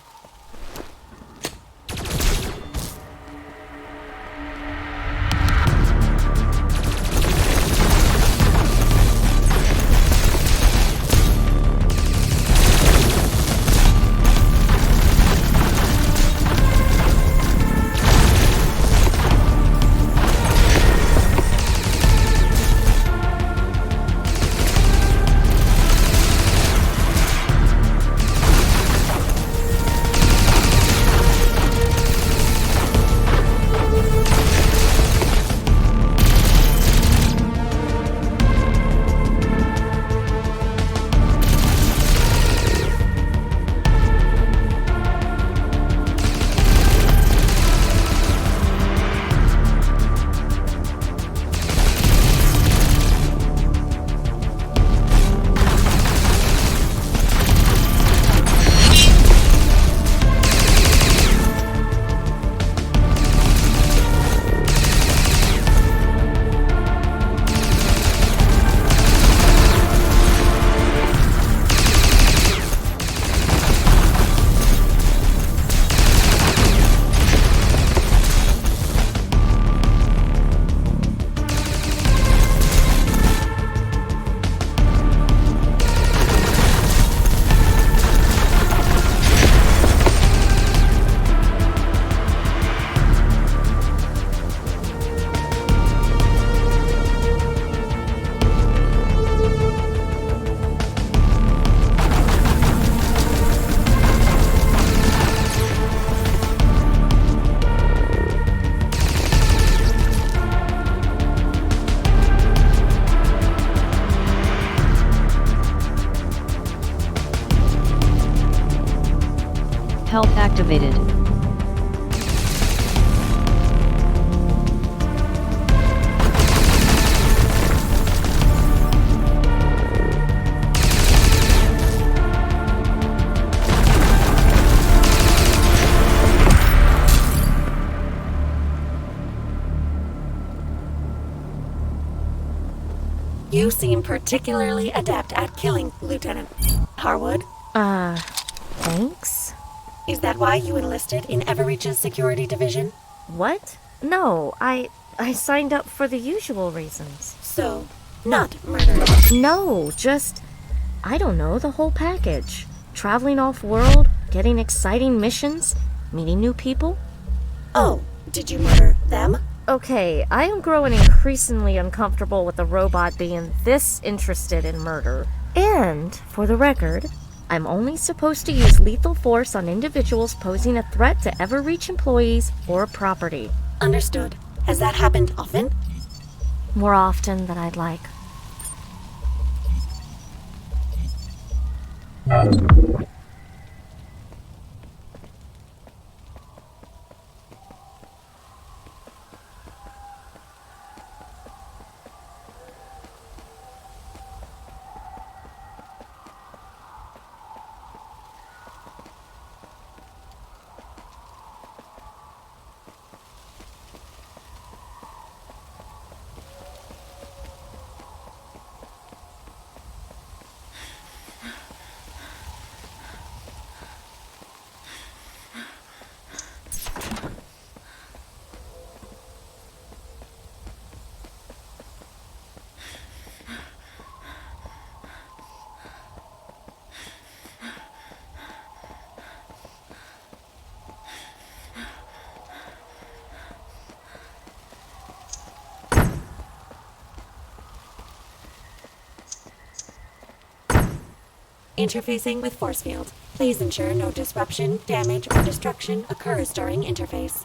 Health activated. You seem particularly adept at killing, Lieutenant Harwood. Thanks? Is that why you enlisted in Everreach's security division? What? No, I signed up for the usual reasons. So, not murder. No, just, I don't know, the whole package. Traveling off-world, getting exciting missions, meeting new people. Oh, did you murder them? Okay, I am growing increasingly uncomfortable with the robot being this interested in murder. And, for the record, I'm only supposed to use lethal force on individuals posing a threat to Everreach employees or property. Understood. Has that happened often? More often than I'd like. Interfacing with force field. Please ensure no disruption, damage, or destruction occurs during interface.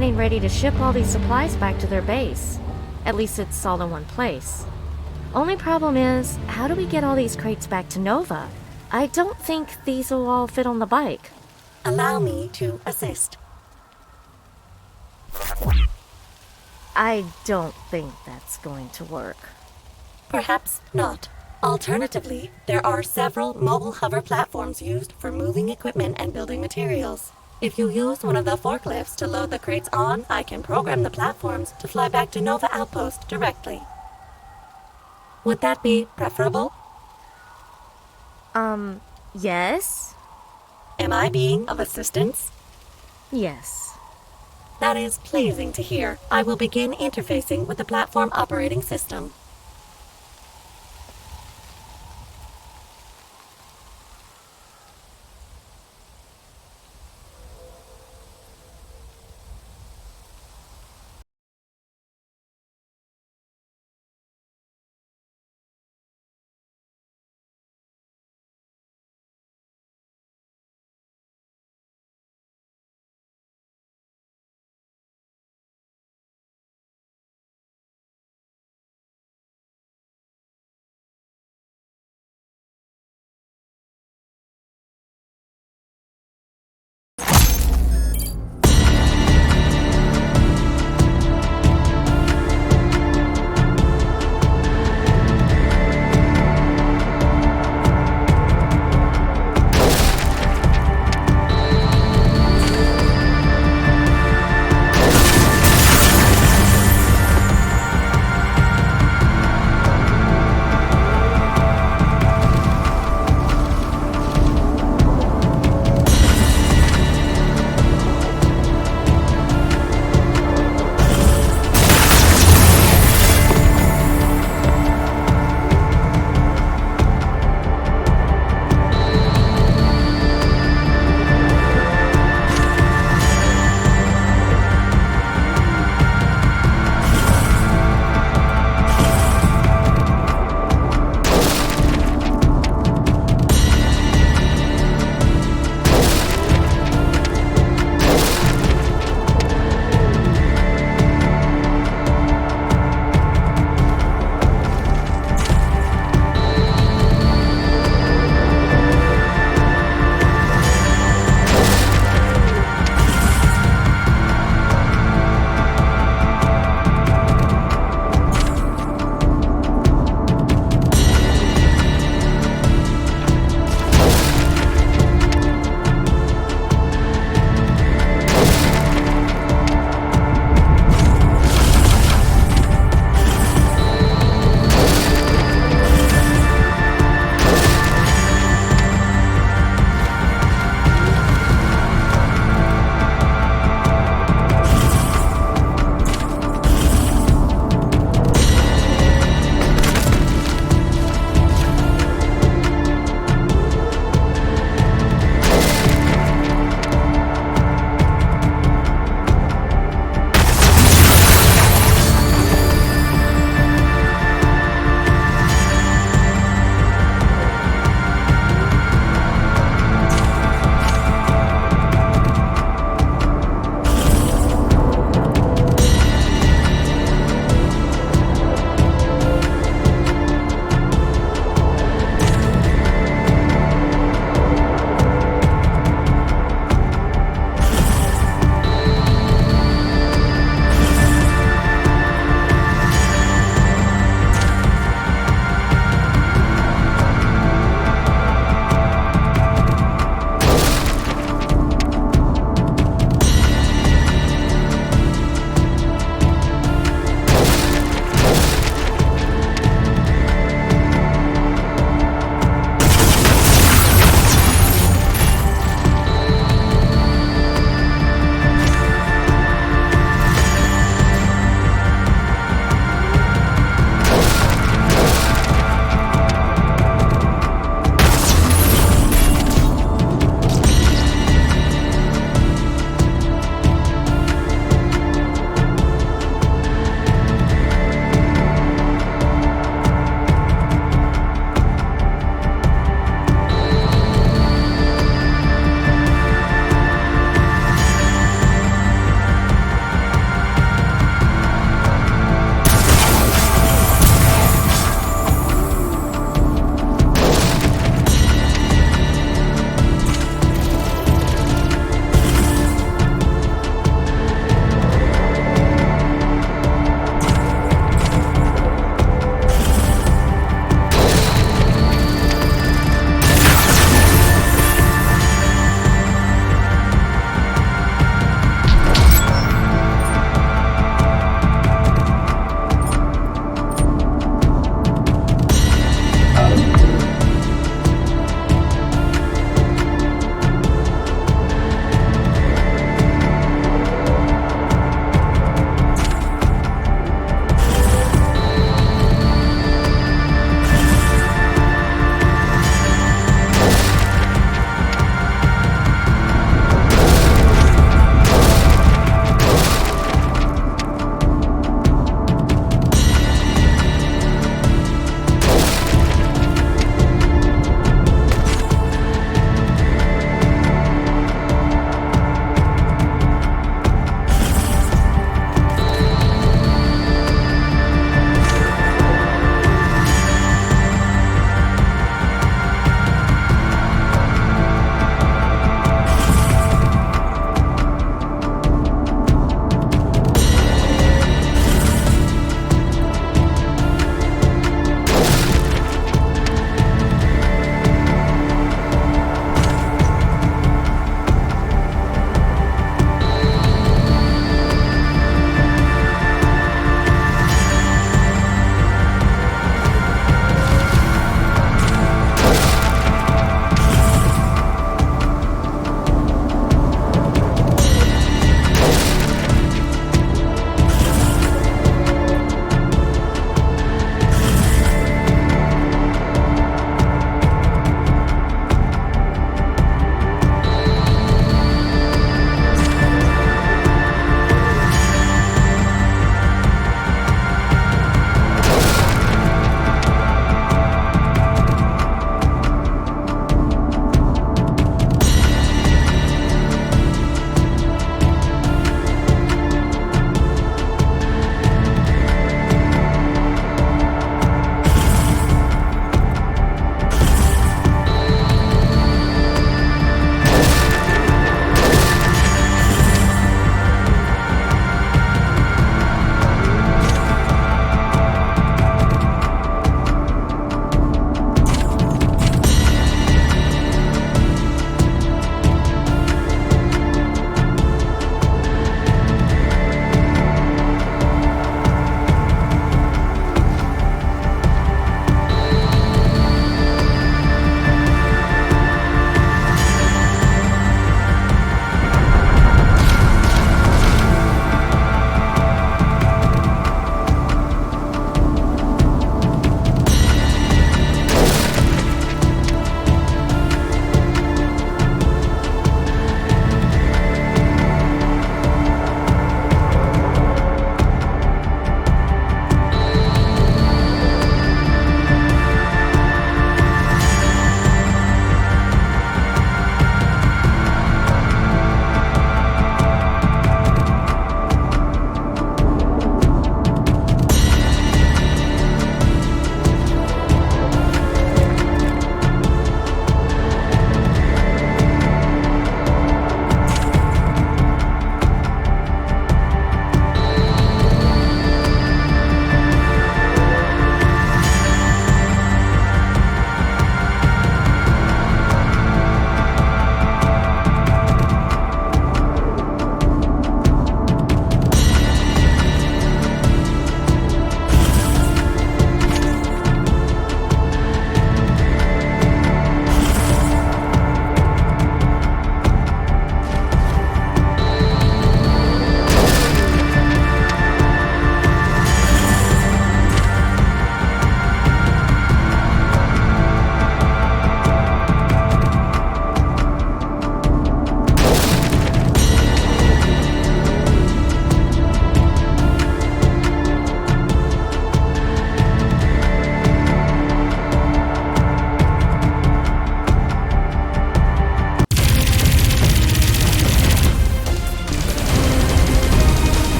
getting ready to ship all these supplies back to their base. At least it's all in one place. Only problem is, how do we get all these crates back to Nova? I don't think these will all fit on the bike. Allow me to assist. I don't think that's going to work. Perhaps not. Alternatively, there are several mobile hover platforms used for moving equipment and building materials. If you use one of the forklifts to load the crates on, I can program the platforms to fly back to Nova Outpost directly. Would that be preferable? Yes? Am I being of assistance? Yes. That is pleasing to hear. I will begin interfacing with the platform operating system.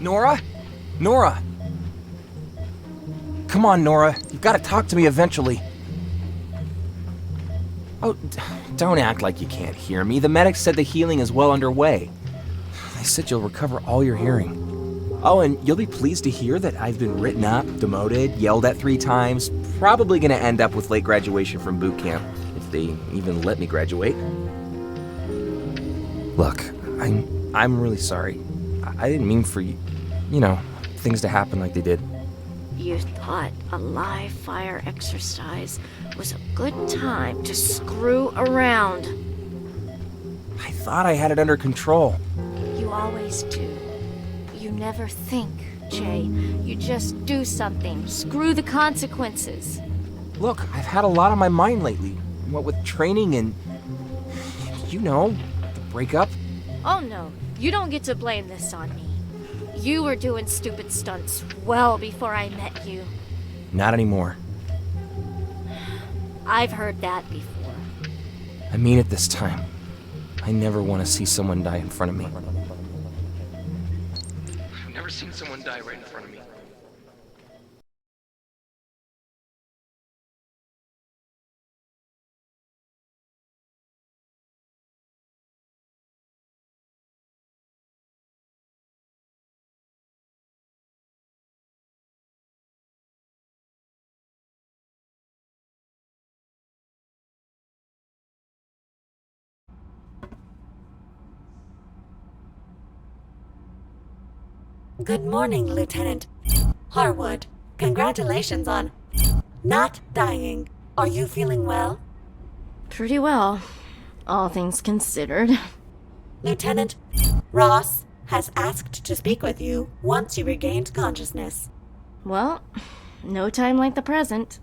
Nora? Nora! Come on, Nora. You've got to talk to me eventually. Oh, don't act like you can't hear me. The medics said the healing is well underway. They said you'll recover all your hearing. Oh, and you'll be pleased to hear that I've been written up, demoted, yelled at 3 times. Probably gonna end up with late graduation from boot camp, if they even let me graduate. Look, I'm really sorry. I didn't mean for things to happen like they did. You thought a live fire exercise was a good time to screw around. I thought I had it under control. You always do. You never think, Jay. You just do something. Screw the consequences. Look, I've had a lot on my mind lately. What with training and, the breakup. Oh no, you don't get to blame this on me. You were doing stupid stunts well before I met you. Not anymore. I've heard that before. I mean it this time. I never want to see someone die in front of me. I've never seen someone die right in front of me. Good morning, Lieutenant Harwood. Congratulations on not dying. Are you feeling well? Pretty well, all things considered. Lieutenant Ross has asked to speak with you once you regained consciousness. Well, no time like the present.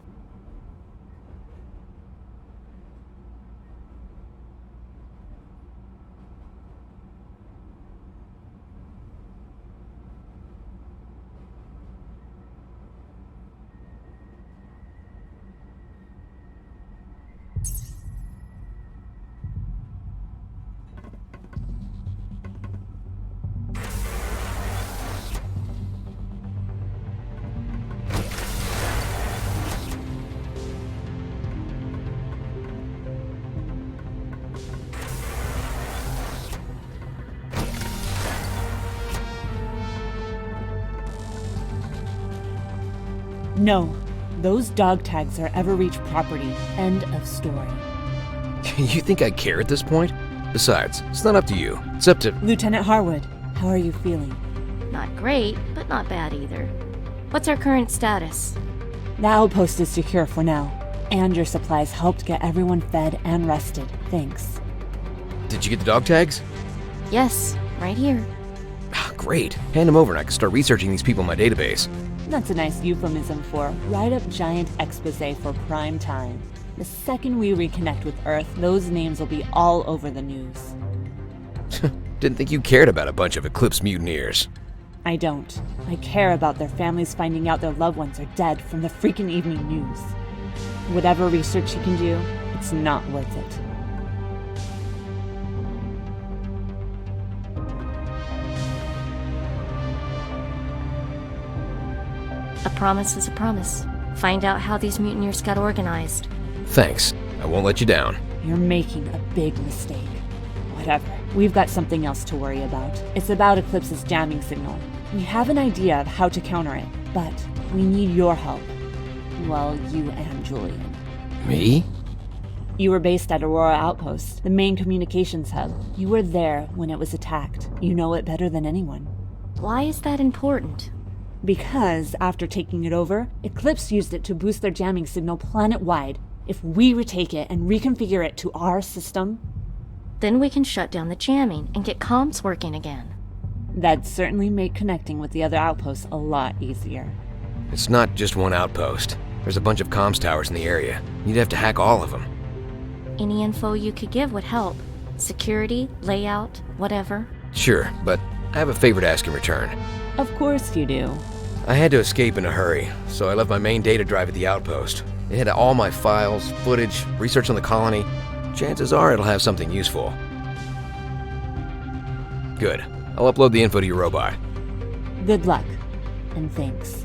No, those dog tags are Everreach property. End of story. You think I care at this point? Besides, it's not up to you. It's up to... Lieutenant Harwood, how are you feeling? Not great, but not bad either. What's our current status? The outpost is secure for now, and your supplies helped get everyone fed and rested. Thanks. Did you get the dog tags? Yes, right here. Great. Hand them over and I can start researching these people in my database. That's a nice euphemism for write-up giant expose for prime time. The second we reconnect with Earth, those names will be all over the news. Didn't think you cared about a bunch of Eclipse mutineers. I don't. I care about their families finding out their loved ones are dead from the freaking evening news. Whatever research you can do, it's not worth it. A promise is a promise. Find out how these mutineers got organized. Thanks. I won't let you down. You're making a big mistake. Whatever. We've got something else to worry about. It's about Eclipse's jamming signal. We have an idea of how to counter it, but we need your help. Well, you and Julian. Me? You were based at Aurora Outpost, the main communications hub. You were there when it was attacked. You know it better than anyone. Why is that important? Because, after taking it over, Eclipse used it to boost their jamming signal planet-wide. If we retake it and reconfigure it to our system... Then we can shut down the jamming and get comms working again. That'd certainly make connecting with the other outposts a lot easier. It's not just one outpost. There's a bunch of comms towers in the area. You'd have to hack all of them. Any info you could give would help. Security, layout, whatever. Sure, but I have a favor to ask in return. Of course you do. I had to escape in a hurry, so I left my main data drive at the outpost. It had all my files, footage, research on the colony. Chances are it'll have something useful. Good. I'll upload the info to your robot. Good luck, and thanks.